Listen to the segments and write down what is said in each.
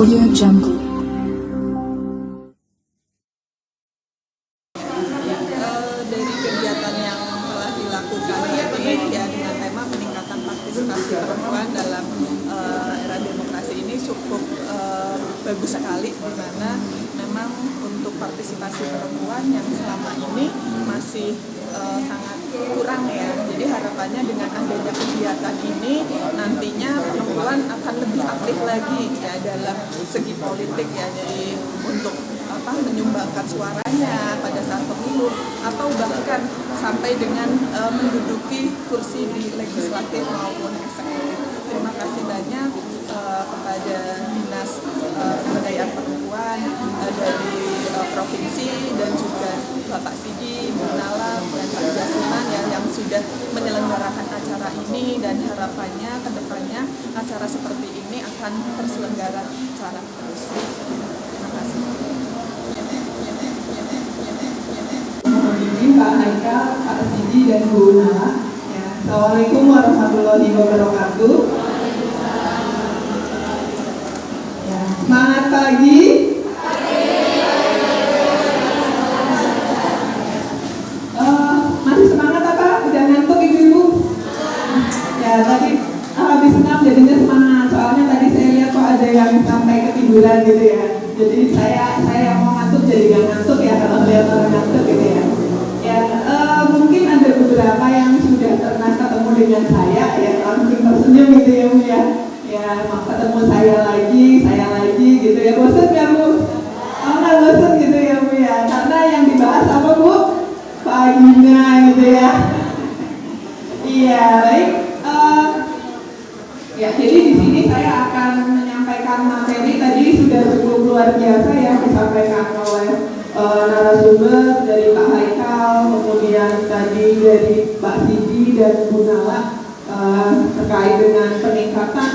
Audio Jungle. Dari kegiatan yang telah dilakukan ini ya dengan tema peningkatan partisipasi perempuan dalam era demokrasi ini cukup bagus sekali, di mana memang untuk partisipasi perempuan yang selama ini masih sangat kurang ya. Jadi harapannya dengan adanya kegiatan ini nantinya perempuan akan lebih aktif lagi ya dalam segi politik ya, jadi untuk menyumbangkan suaranya pada saat pemilu atau bahkan sampai dengan menduduki kursi di legislatif maupun eksekutif. Terima kasih banyak kepada Dinas Pemberdayaan Perempuan dari Provinsi dan juga Bapak Sidi, Bu Nala, dan Pak Jasiman yang sudah menyelenggarakan acara ini, dan harapannya ke depannya acara seperti ini akan terselenggara secara terus. Terima kasih. Pak Haikal, Pak Sidi, dan Bu Nala. Ya. Assalamualaikum warahmatullahi wabarakatuh. Ya. Semangat pagi. Masih semangat apa? Udah ngantuk ibu-ibu? Ya tadi habis senam jadinya semangat. Soalnya tadi saya lihat kok ada yang sampai ketiduran gitu ya. Jadi saya mau ngantuk jadi gak ngantuk ya kalau lihat orang ngantuk gitu ya. Ya, mungkin ada beberapa yang sudah pernah ketemu dengan saya ya, langsung tersenyum gitu ya Bu ya. Ya, mau ketemu saya lagi gitu ya. Bosan ya Bu? Oh nggak bosan gitu ya Bu ya. Karena yang dibahas apa Bu? Vagina gitu ya. Iya, baik. Ya, jadi di sini saya akan menyampaikan materi tadi sudah cukup luar biasa ya disampaikan oleh narasumber dari Pak Haikal, kemudian tadi dari Pak Sidi dan Bu Nala terkait dengan peningkatan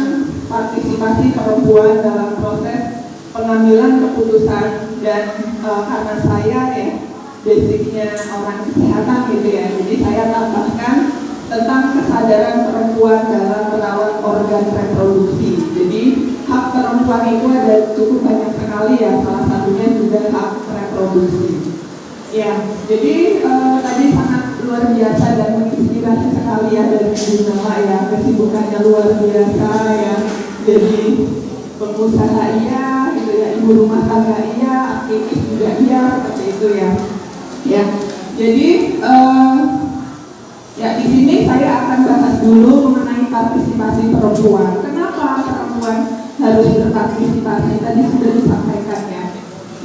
partisipasi perempuan dalam proses pengambilan keputusan, dan karena saya ya basicnya orang kesehatan gitu ya, jadi saya tambahkan tentang kesadaran perempuan dalam merawat organ reproduksi. Jadi hak perempuan itu ada cukup banyak sekali ya, salah satunya juga hak reproduksi. Ya, jadi tadi sangat luar biasa dan menginspirasi sekali ya dari Bu Nala ya, kesibukannya luar biasa ya, jadi pengusaha iya, gitu ya, ibu rumah tangga iya, aktivis juga iya, seperti itu ya. Ya, jadi ya di sini saya akan bahas dulu mengenai partisipasi perempuan. Kenapa perempuan harus berpartisipasi? Tadi sudah disampaikan ya.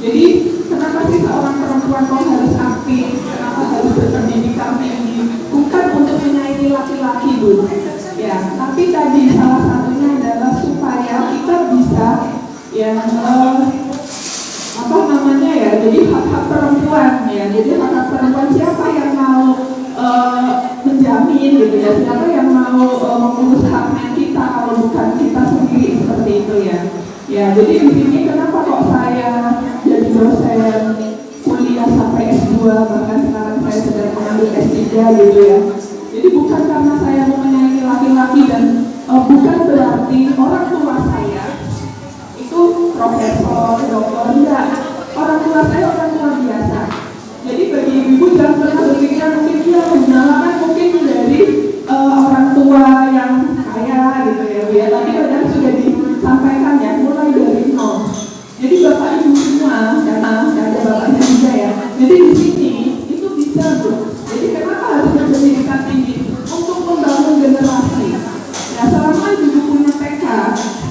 Jadi kenapa sih seorang perempuan kok harus aktif? Kenapa harus berpendidikan tinggi? Bukan untuk menyaingi laki-laki Bu. Ya, tapi tadi salah satunya adalah supaya kita bisa ya jadi hak-hak perempuan ya. Jadi hak-hak perempuan, siapa yang mau menjamin gitu ya, siapa yang mau mengurus haknya kita kalau bukan kita sendiri, seperti itu ya. Ya, jadi di sini kenapa kok saya jadi dosen kuliah sampai S2, bahkan sekarang saya sedang mengambil S3 gitu ya. Jadi bukan karena saya mau menyayangi laki-laki, dan bukan berarti orang tua saya itu profesor, dokter, enggak. Orang tua saya orang tua biasa. Jadi bagi ibu jangan pernah berpikiran mungkin dia menggunakan mungkin dari orang tua yang kaya gitu ya Bu ya. Tadi kadang sudah disampaikan ya, mulai dari nol. Jadi bapak ibu semua, karena ada bapaknya juga ya. Jadi di sini itu bisa Bu. Jadi kenapa harus berpendidikan tinggi? Untuk membangun generasi. Ya selama ibu punya TK,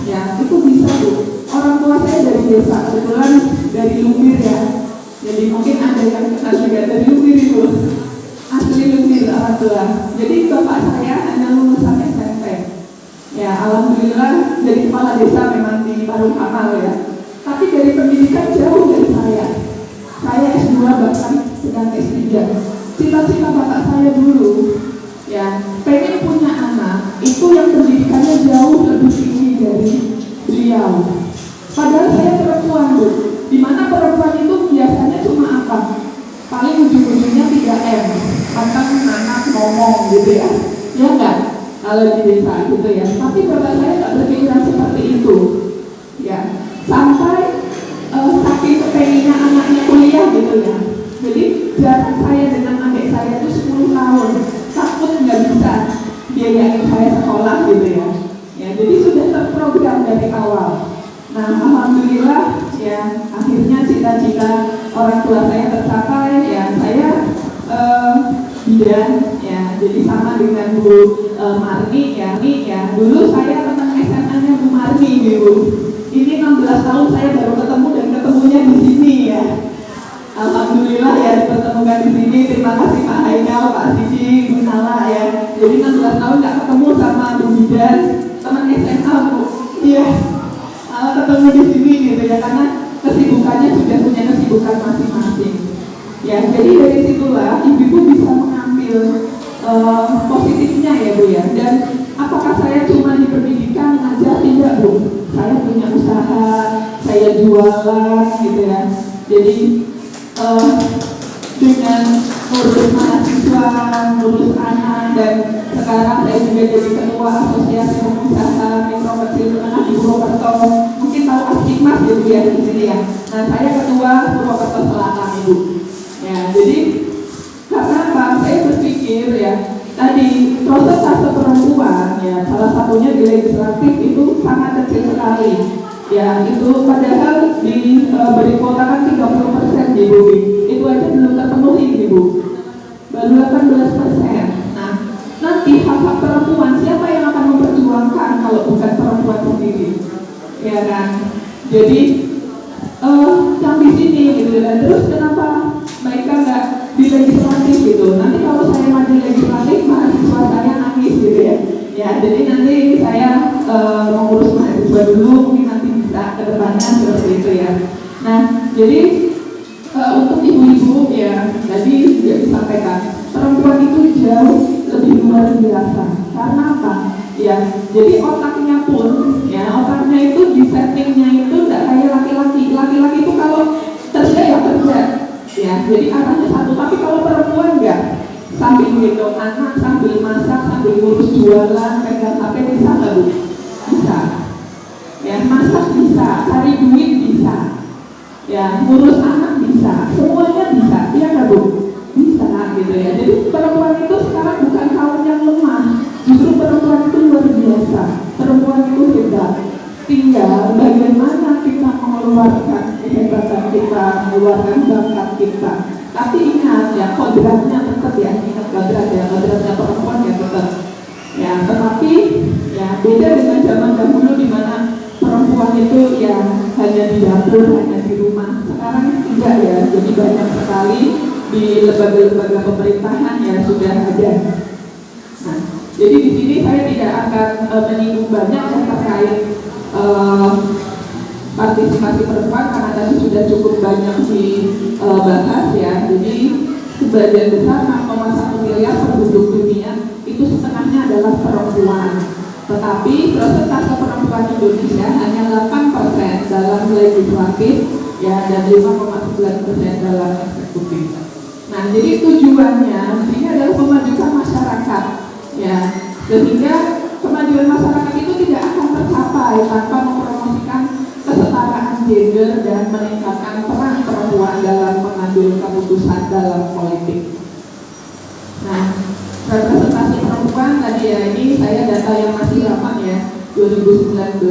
ya itu bisa Bu. Orang tua saya dari desa, kebetulan dari Lumbir ya. Jadi mungkin ada yang kenal juga dari Lumbir Ibu. Asli Lumbir orang tua. Jadi bapak saya hanya lulusan SMP. Ya alhamdulillah jadi kepala desa memang di Parung Amal ya. Tapi dari pendidikan jauh dari saya. Saya S2 bahkan sedang S3. Cita-cita bapak saya dulu ya pengen punya anak itu yang pendidikannya jauh lebih tinggi dari beliau. Padahal saya perempuan Bu. Dimana perempuan itu biasanya cuma apa? Paling ujung-ujungnya 3M, makan, anak, ngomong gitu ya. Ya enggak? Kalau di desa gitu ya. Tapi bapak saya tak berpikiran seperti itu. Ya, sampai ya. Jadi jarak saya dengan adik saya itu 10 tahun. Takut nggak bisa biayain saya sekolah gitu ya. Ya, jadi sudah terprogram dari awal. Nah, alhamdulillah ya akhirnya cita-cita orang tua saya tercapai ya. Saya bidan ya, jadi sama dengan Bu Marni ya. Dulu saya teman SMA-nya Bu Marni Bu. Ini 16 tahun saya baru ketemu dan ketemunya di sini ya. Alhamdulillah ya dipertemukan di sini. Terima kasih Pak Haikal, Pak Sidi, Bu Nala ya. Jadi 16 tahun nggak ketemu sama Bu Bidan, teman SMA Bu. Iya, ketemu di sini gitu ya, karena kesibukannya sudah punya kesibukan masing-masing. Ya, jadi dari situlah ibu-ibu bisa mengambil positifnya ya Bu ya. Dan apakah saya cuma di pendidikan aja? Tidak Bu. Saya punya usaha, saya jualan gitu ya. Jadi dengan ngurus mahasiswa, ngurus anak, dan sekarang saya juga jadi ketua asosiasi pengusaha mikro kecil menengah di Purwokerto. Mungkin tahu Asikmas gitu ya di sini ya. Nah, saya ketua Purwokerto Selatan Ibu. Ya, jadi karena Pak saya berpikir ya tadi prosentase perempuan ya salah satunya di legislatif itu sangat kecil sekali. Ya, itu padahal beri kuota kan 30% Ibu. Itu aja belum terpenuhi Ibu. Baru 18%. Nah, nanti hak-hak perempuan siapa yang akan memperjuangkan kalau bukan perempuan sendiri? Ya kan? Jadi yang di sini gitu. Dan terus kenapa mereka nggak di legislatif gitu? Nanti kalau saya maju legislatif mahasiswa saya nangis gitu ya. Ya, jadi nanti saya mengurus mahasiswa dulu, mungkin nanti bisa ke depannya seperti itu ya. Nah, jadi untuk ibu-ibu ya, tadi juga disampaikan, perempuan itu jauh lebih luar biasa. Karena apa? Ya, jadi otaknya pun, ya otaknya itu di settingnya itu tidak kayak laki-laki. Laki-laki itu kalau kerja ya kerja, ya. Jadi arahnya satu. Tapi kalau perempuan enggak, sambil gendong anak, sambil masak, sambil ngurus jualan, pegang HP bisa nggak Bu? Bisa. Ya, masak bisa, cari duit bisa. Ya, ngurus anak bisa, semuanya bisa, iya nggak Bu? Bisa gitu ya. Jadi perempuan itu sekarang bukan kaum yang lemah, justru perempuan itu luar biasa. Perempuan itu hebat. Tinggal bagaimana kita mengeluarkan kehebatan kita, mengeluarkan bakat kita. Tapi ingat ya, kodratnya tetap ya, ingat kodrat ya, kodratnya perempuan ya tetap. Ya, tetapi ya beda dengan zaman dahulu di mana perempuan itu ya hanya di dapur, hanya di rumah. Sekarang tidak ya, jadi banyak sekali di lembaga-lembaga pemerintahan ya sudah ada. Nah, jadi di sini saya tidak akan menyinggung banyak yang terkait partisipasi perempuan karena tadi sudah cukup banyak dibahas ya. Jadi sebagian besar 6,1 miliar penduduk dunia itu setengahnya adalah perempuan. Tetapi persentase perempuan Indonesia hanya 8% dalam legislatif ya dan 5,9% dalam eksekutif. Nah, jadi tujuannya ini adalah memajukan masyarakat ya, sehingga kemajuan masyarakat itu tidak akan tercapai tanpa mempromosikan kesetaraan gender dan meningkatkan peran perempuan dalam mengambil keputusan dalam politik. Nah, representasi perempuan tadi ya, ini saya data yang masih lama ya, 2019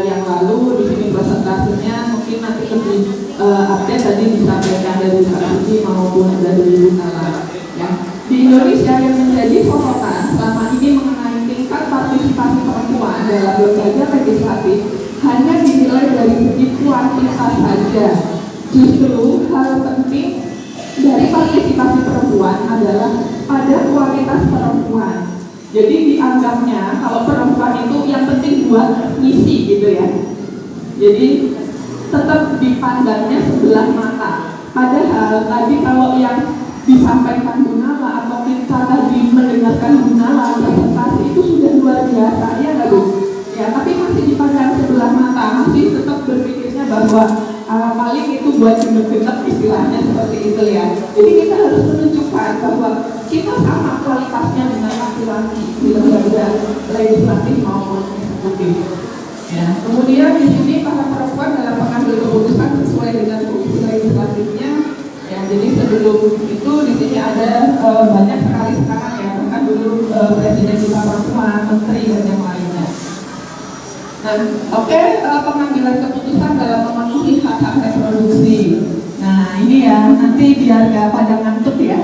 yang lalu. Di sini presentasinya mungkin nanti lebih update tadi disampaikan dari Pak Sidi maupun dari Bu Nala. Ya. Di Indonesia yang menjadi sorotan selama ini mengenai tingkat partisipasi perempuan dalam lembaga legislatif hanya dinilai dari segi kuantitas saja. Justru hal penting dari partisipasi perempuan adalah pada kualitas perempuan. Jadi dianggapnya kalau perempuan itu yang penting buat ngisi gitu ya. Jadi tetap dipandangnya sebelah mata. Padahal tadi kalau yang disampaikan Bu Nala atau kita tadi mendengarkan Bu Nala presentasi itu sudah luar biasa ya nggak Bu? Ya, tapi masih dipandang sebelah mata, masih tetap berpikirnya bahwa paling itu buat gendek-gendek istilahnya seperti itu ya. Jadi kita harus menunjukkan bahwa kita sama kualitasnya dengan laki-laki di lembaga legislatif maupun eksekutif. Ya. Kemudian di sini para perempuan dalam mengambil keputusan sesuai dengan fungsi legislatifnya, Ya, jadi sebelum itu di sini ada banyak sekali sekarang ya, bahkan dulu presiden kita perempuan, menteri dan yang lainnya. Nah, pengambilan keputusan dalam memenuhi hak-hak reproduksi. Nah, ini ya nanti biar nggak pada ngantuk ya.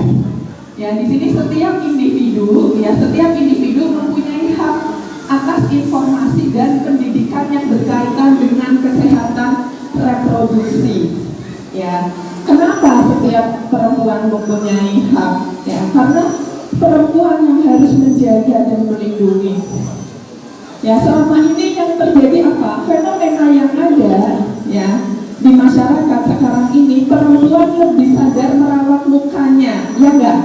Ya, di sini setiap individu mempunyai hak atas informasi dan pendidikan yang berkaitan dengan kesehatan reproduksi. Ya, kenapa setiap perempuan mempunyai hak? Ya, karena perempuan yang harus menjaga dan melindungi. Ya, selama ini yang terjadi apa? Fenomena yang ada, ya, di masyarakat sekarang ini perempuan lebih sadar merawat mukanya, ya enggak?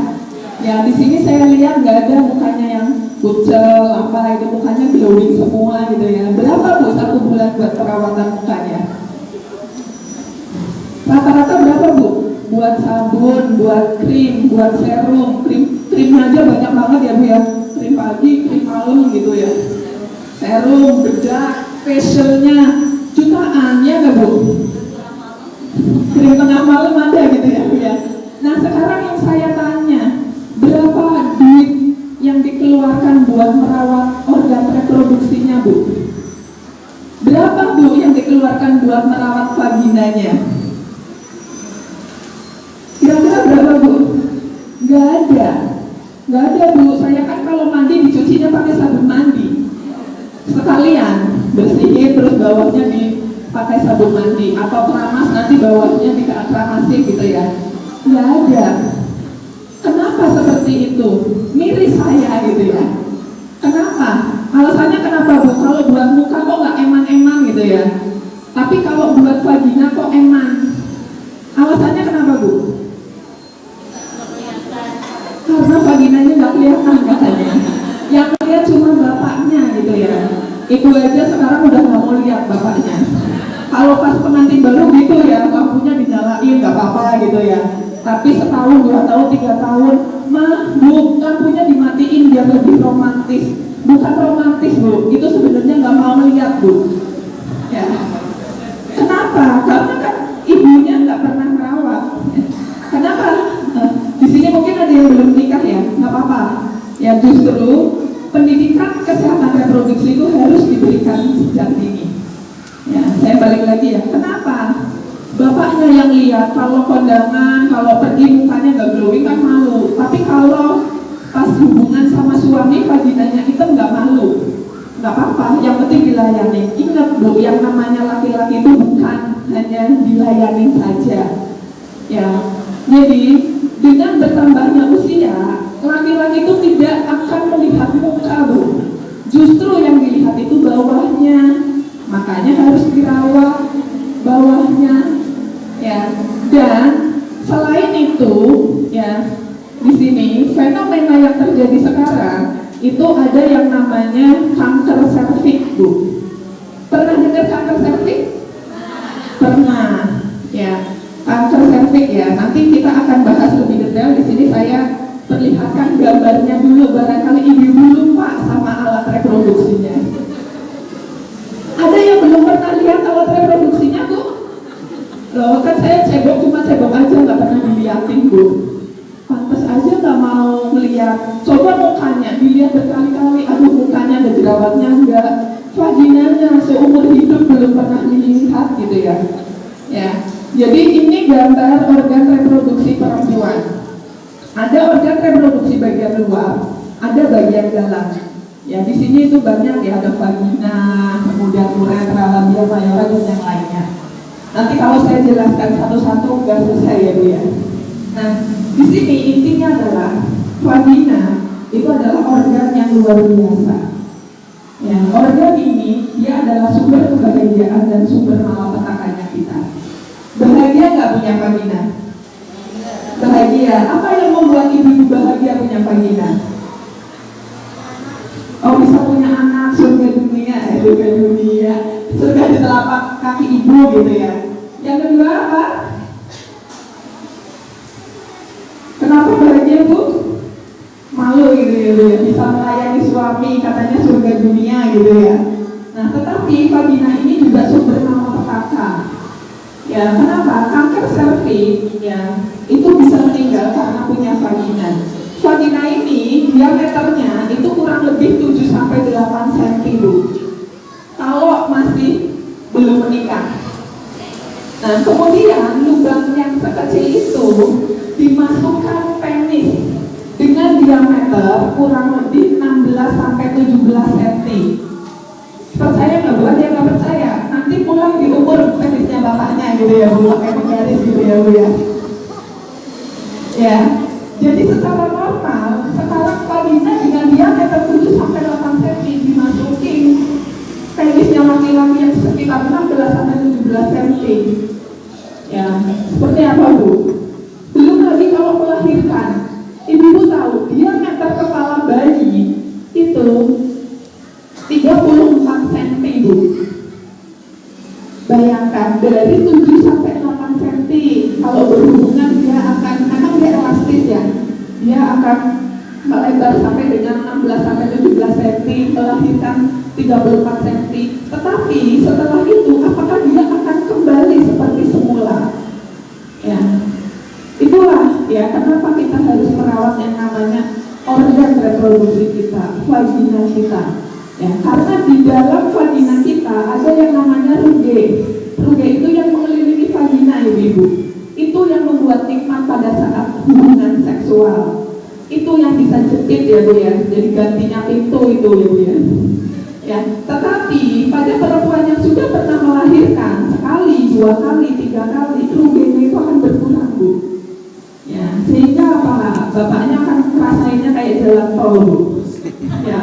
Ya, di sini saya lihat nggak ada mukanya yang kucel, apa itu mukanya glowing semua gitu ya. Berapa Bu satu bulan buat perawatan mukanya? Rata-rata berapa Bu? Buat sabun, buat krim, buat serum, krimnya aja banyak banget ya Bu ya. Krim pagi, krim malam gitu ya. Serum, bedak, facialnya jutaan ya nggak Bu? Krim tengah malam ada gitu ya Bu ya. Nah sekarang yang saya tanya, berapa duit yang dikeluarkan buat merawat organ reproduksinya Bu? Berapa Bu yang dikeluarkan buat merawat vaginanya? Kira-kira berapa Bu? Gak ada Bu. Saya kan kalau mandi dicucinya pakai sabun mandi sekalian, bersihin terus bawahnya dipakai sabun mandi, atau keramas nanti bawahnya dikeramasi gitu ya. Gak ada. Kenapa seperti itu? Miris saya gitu ya. Kenapa? Alasannya kenapa Bu? Kalau buat muka kok nggak eman-eman gitu ya. Tapi kalau buat vagina kok eman. Alasannya kenapa Bu? Karena vaginanya nggak kelihatan katanya. Yang lihat cuma bapaknya gitu ya. Ibu aja sekarang udah nggak mau lihat bapaknya. Kalau pas pengantin baru gitu ya, lampunya dinyalain nggak apa-apa gitu ya. Tapi setahun, 2 tahun, 3 tahun, mah Bu, lampunya dimatiin biar lebih romantis. Bukan romantis Bu, itu sebenarnya nggak mau melihat Bu. Ya. Kenapa? Karena kan ibunya nggak pernah merawat. Kenapa? Di sini mungkin ada yang belum nikah ya, nggak apa-apa. Ya justru pendidikan kesehatan reproduksi itu harus diberikan sejak dini. Ya, saya balik lagi ya. Kenapa? Bapaknya yang lihat kalau kondangan, kalau pergi mukanya nggak glowing kan malu. Tapi kalau pas hubungan sama suami vaginanya hitam nggak malu, nggak apa-apa. Yang penting dilayani. Ingat Bu, yang namanya laki-laki itu bukan hanya dilayani saja. Ya, jadi dengan bertambahnya usia, laki-laki itu tidak akan melihat muka Bu. Justru yang dilihat itu bawahnya. Makanya harus dirawat bawahnya. Ya, dan selain itu, ya, di sini fenomena yang terjadi sekarang itu ada yang namanya kanker serviks Bu. Pernah dengar kanker serviks? Pernah, ya, kanker serviks ya. Nanti kita akan bahas lebih detail. Di sini saya perlihatkan gambarnya dulu, barangkali ibu lupa sama alat reproduksinya. Ada yang belum pernah lihat alat reproduksinya Bu? Loh, kan saya cebok aja, nggak pernah dilihatin Bu. Pantes aja nggak mau melihat. Coba mukanya, dilihat berkali-kali. Aduh, mukanya ada jerawatnya enggak, vaginanya seumur hidup belum pernah dilihat gitu ya. Ya, jadi ini gambar organ reproduksi perempuan. Ada organ reproduksi bagian luar, ada bagian dalam. Ya, di sini itu banyak ya, ada vagina, kemudian uretra, labia mayora dan yang lainnya. Nanti kalau saya jelaskan satu-satu nggak selesai ya Bu ya. Nah, di sini intinya adalah vagina itu adalah organ yang luar biasa. Ya, organ ini dia adalah sumber kebahagiaan dan sumber malapetakannya kita. Bahagia nggak punya vagina? Bahagia. Apa yang membuat ibu bahagia punya vagina? Oh, bisa punya anak, surga dunia, surga di telapak kaki ibu gitu ya. Yang kedua apa? Kenapa bahagia Bu? Malu gitu ya, bisa melayani suami, katanya surga dunia gitu ya. Nah, tetapi vagina ini juga sumber malapetaka. Ya, kenapa? Kanker serviks ya, itu meninggal karena punya vagina. Vagina ini diameternya itu kurang lebih 7-8 cm, Bu. Kalau masih belum menikah. Nah, kemudian lubang yang sekecil itu dimasukkan penis dengan diameter kurang lebih 16-17 cm. Percaya nggak Bu? Ada yang nggak percaya? Nanti pulang diukur penisnya bapaknya gitu ya Bu, pakai penggaris gitu ya Bu ya. Ya, jadi secara normal sekarang vagina dengan diameter 7-8 cm dimasukin penisnya laki-laki yang sekitar 16-17 cm. Ya, seperti apa Bu? Belum lagi kalau melahirkan, ibu tahu diameter kepala bayi itu 34 cm Bu. Bayangkan dari 7-8 cm kalau berhubungan dia akan, memang dia elastis ya, dia akan melebar sampai dengan 16-17 cm, melahirkan 34 cm. Tetapi setelah itu apakah dia akan kembali seperti semula? Ya, itulah ya kenapa kita harus merawat yang namanya organ reproduksi kita, vagina kita. Ya, karena di dalam vagina kita ada yang namanya ruge. Ruge itu yang mengelilingi vagina ibu-ibu. Itu yang membuat nikmat pada saat hubungan seksual. Itu yang bisa jepit ya Bu ya. Jadi gantinya pintu itu ya Bu ya. Ya, tetapi pada perempuan yang sudah pernah melahirkan sekali, 2 kali, 3 kali, rugenya itu akan berkurang Bu. Ya, sehingga apa? Bapaknya akan ngerasainnya kayak jalan tol Bu. Ya.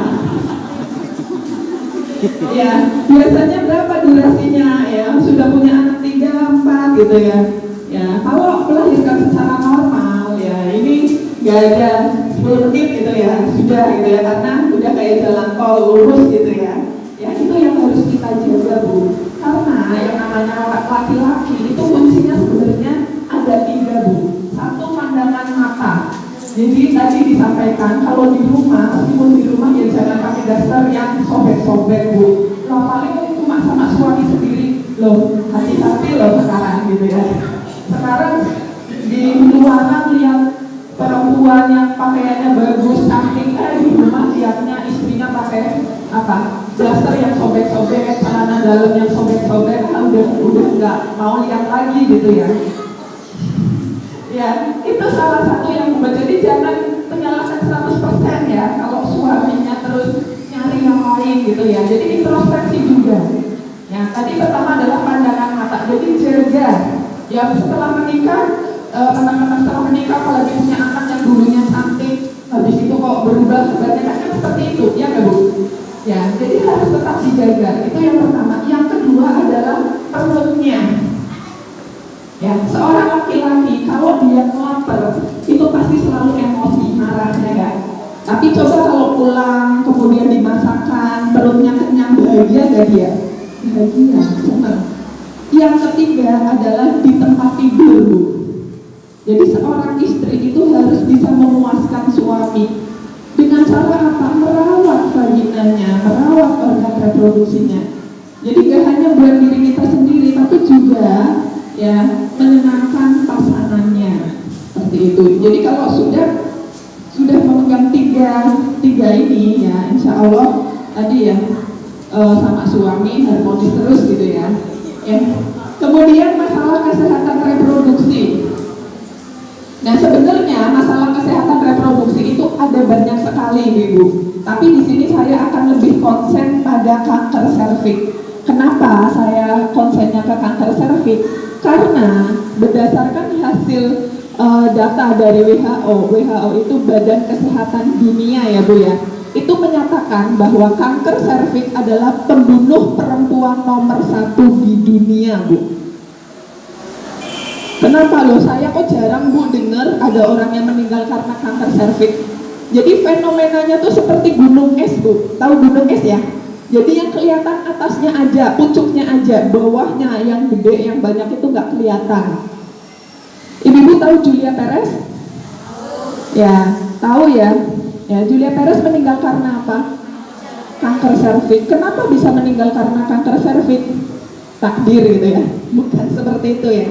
Ya, biasanya berapa durasinya ya? Sudah punya anak 3-4 gitu ya. Ya, kalau melahirkan secara normal ya ini gak ada 10 menit gitu ya, sudah gitu ya, karena udah kayak jalan tol lurus gitu ya. Ya itu yang harus kita jaga Bu. Karena yang namanya laki-laki itu kuncinya sebenarnya ada 3 Bu. Satu, pandangan mata. Jadi tadi disampaikan kalau di rumah, meskipun di rumah ya jangan pakai daster yang sobek-sobek Bu. Lah paling cuma sama suami sendiri loh, hati-hati loh sekarang gitu ya. Sekarang di luaran lihat perempuan yang pakaiannya bagus, cantik, di rumah lihatnya istrinya pakai apa? Daster yang sobek-sobek, celana dalam yang sobek-sobek, udah nggak mau lihat lagi gitu ya. Ya, itu salah satu yang membuat. Jadi jangan menyalahkan 100% ya kalau suaminya terus nyari yang lain gitu ya. Jadi introspeksi juga. Ya, tadi pertama adalah pandangan mata. Jadi jaga. Ya, setelah menikah, teman-teman setelah menikah apalagi punya anak yang dulunya cantik, habis itu kok berubah sebenarnya kan seperti itu, ya nggak Bu? Ya, jadi harus tetap dijaga. Itu yang pertama. Yang kedua adalah perutnya. Ya, seorang laki-laki kalau dia lapar itu pasti selalu emosi, marahnya kan. Tapi coba kalau pulang kemudian dimasakkan, perutnya kenyang, bahagia gak dia? Bahagia, senang. Yang ketiga adalah di tempat tidur Bu. Jadi seorang istri itu harus bisa memuaskan suami dengan cara apa? Merawat vaginanya, merawat organ reproduksinya. Jadi gak hanya buat diri kita sendiri, tapi juga ya menyenangkan pasangannya seperti itu. Jadi kalau sudah memegang tiga ini ya, insya Allah tadi ya sama suami harmonis terus gitu ya. Ya. Kemudian masalah kesehatan reproduksi. Nah sebenarnya masalah kesehatan reproduksi itu ada banyak sekali Ibu. Tapi di sini saya akan lebih konsen pada kanker serviks. Kenapa saya konsennya ke kanker serviks? Karena berdasarkan hasil data dari WHO itu Badan Kesehatan Dunia ya Bu ya, itu menyatakan bahwa kanker serviks adalah pembunuh perempuan nomor 1 di dunia Bu. Kenapa loh? Saya kok jarang Bu dengar ada orang yang meninggal karena kanker serviks. Jadi fenomenanya tuh seperti gunung es Bu, tahu gunung es ya? Jadi yang kelihatan atasnya aja, pucuknya aja, bawahnya yang gede, yang banyak itu nggak kelihatan. Ibu-ibu tahu Julia Perez? Ya, tahu ya. Ya, Julia Perez meninggal karena apa? Kanker serviks. Kenapa bisa meninggal karena kanker serviks? Takdir gitu ya? Bukan seperti itu ya.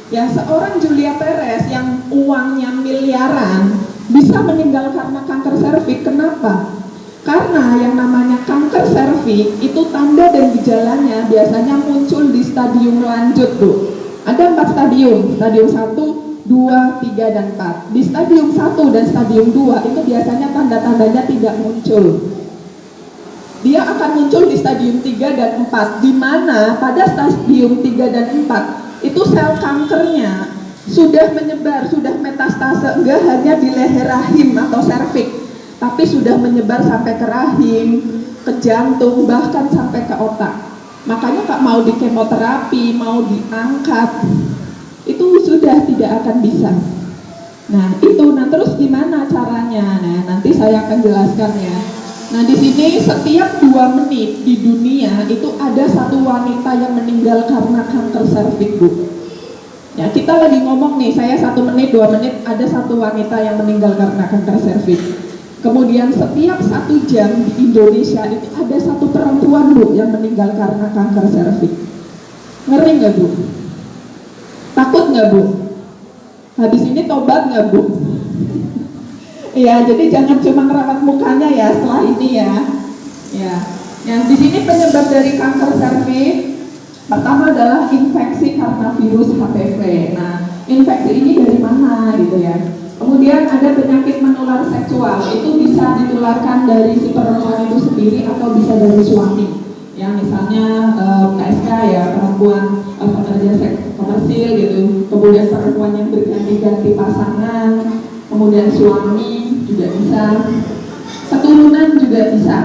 Ya, seorang Julia Perez yang uangnya miliaran bisa meninggal karena kanker serviks. Kenapa? Karena yang namanya kanker serviks itu tanda dan gejalanya biasanya muncul di stadium lanjut, Bu. Ada 4 stadium, stadium 1, 2, 3, dan 4. Di stadium 1 dan stadium 2 itu biasanya tanda-tandanya tidak muncul. Dia akan muncul di stadium 3 dan 4, di mana pada stadium 3 dan 4 itu sel kankernya sudah menyebar, sudah metastase, enggak hanya di leher rahim atau serviks, tapi sudah menyebar sampai ke rahim, ke jantung, bahkan sampai ke otak. Makanya Kak mau di kemoterapi, mau diangkat, itu sudah tidak akan bisa. Nah itu, nah terus gimana caranya? Nah nanti saya akan jelaskan ya. Nah di sini setiap 2 menit di dunia itu ada 1 wanita yang meninggal karena kanker serviks, Bu. Ya kita lagi ngomong nih, saya 1 menit, 2 menit ada 1 wanita yang meninggal karena kanker serviks. Kemudian setiap 1 jam di Indonesia itu ada 1 perempuan, Bu, yang meninggal karena kanker serviks. Ngeri nggak, Bu? Takut nggak, Bu? Habis ini tobat nggak, Bu? Ya, jadi jangan cuma merawat mukanya ya setelah ini ya. Ya, yang di sini penyebab dari kanker serviks pertama adalah infeksi karena virus HPV. Nah, infeksi ini dari mana gitu ya? Kemudian ada penyakit menular seksual, itu bisa ditularkan dari si perempuan itu sendiri atau bisa dari suami. Ya, misalnya PSK ya, perempuan pekerja seks komersil gitu. Kemudian perempuan yang berganti-ganti pasangan, kemudian suami juga bisa, keturunan juga bisa.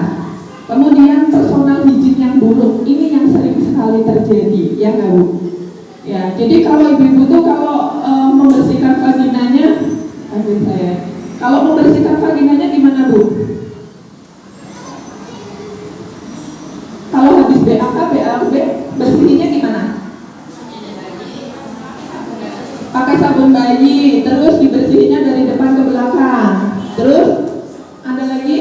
Kemudian personal hygiene yang buruk, ini yang sering sekali terjadi, ya nggak, Bu? Ya, jadi kalau ibu-ibu tuh kalau membersihkan vaginanya, kalau membersihkan vaginanya gimana, Bu? Kalau habis BAK, BAB, bersihinnya gimana? Pakai sabun bayi, terus dibersihinnya dari depan ke belakang. Terus ada lagi?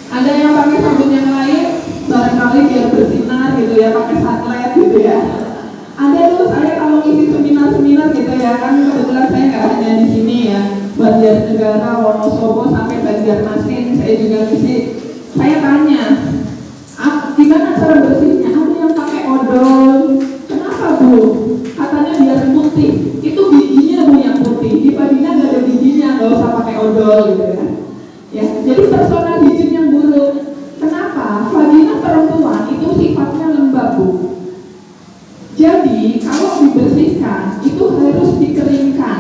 Ada yang pakai sabun yang lain, barangkali biar bersinar gitu ya, pakai sunlight gitu ya. Ada tuh, saya kalau ngisi seminar-seminar gitu ya, kan kebetulan saya nggak hanya di sini ya, Banjarnegara, Wonosobo sampai Banjarmasin, saya juga ngisi. Saya tanya, gimana cara bersihnya? Ada yang pakai odol. Kenapa, Bu? Katanya biar putih. Itu bijinya, Bu, yang putih. Di vagina nggak ada bijinya, nggak usah pakai odol gitu ya. Ya, jadi personal hygiene yang buruk. Kenapa? Vagina perempuan itu sifatnya lembab, Bu. Jadi kalau dibersihkan itu harus dikeringkan.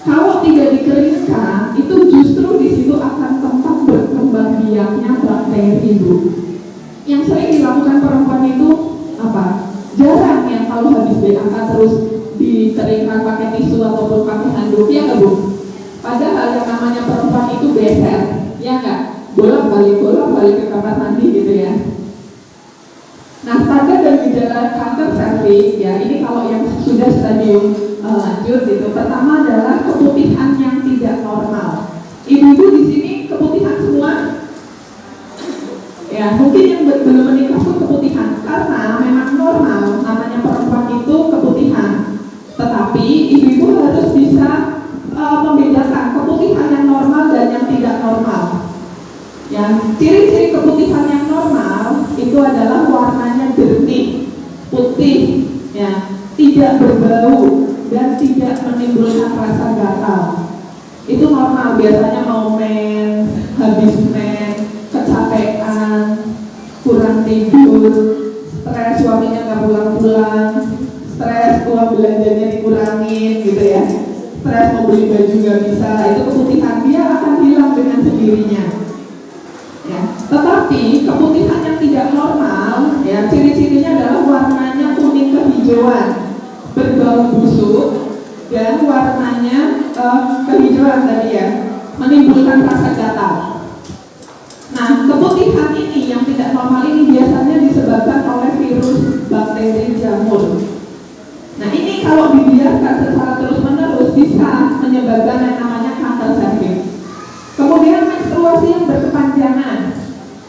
Kalau tidak dikeringkan, itu justru di situ akan tempat berkembang biaknya bakteri, Bu. Yang sering dilakukan perempuan itu apa? Jarang yang kalau habis BAK terus dikeringkan pakai tisu ataupun pakai handuk, ya nggak, Bu? Padahal yang namanya perempuan itu beser, ya nggak? Bolak-balik ke kamar mandi gitu ya. Nah, tanda dan gejala kanker serviks ya, ini kalau yang sudah stadium lanjut gitu. Pertama adalah keputihan yang tidak normal. Ibu-ibu di sini keputihan semua? Ya, mungkin yang belum menikah pun keputihan, karena memang normal namanya perempuan itu keputihan. Tetapi ibu-ibu harus bisa membedakan keputihan yang normal dan yang tidak normal. Yang ciri-ciri keputihan yang normal itu adalah warnanya jernih, putih, ya, tidak berbau dan tidak menimbulkan rasa gatal. Itu normal, biasanya mau mens, habis mens, kecapean, kurang tidur, stres, suaminya nggak pulang-pulang, stres uang belanjanya dikurangin gitu ya, stres mau beli baju nggak bisa, itu keputihan dia akan hilang dengan sendirinya. Ya, tetapi keputihan yang tidak normal, ya, ciri-cirinya adalah warnanya kuning kehijauan, berbau busuk, dan warnanya kehijauan tadi ya, menimbulkan rasa gatal. Nah, keputihan ini yang tidak normal ini biasanya disebabkan oleh virus bakteri jamur. Nah, ini kalau dibiarkan secara terus-menerus bisa menyebabkan yang namanya kanker serviks. Kemudian menstruasi yang berkepanjangan.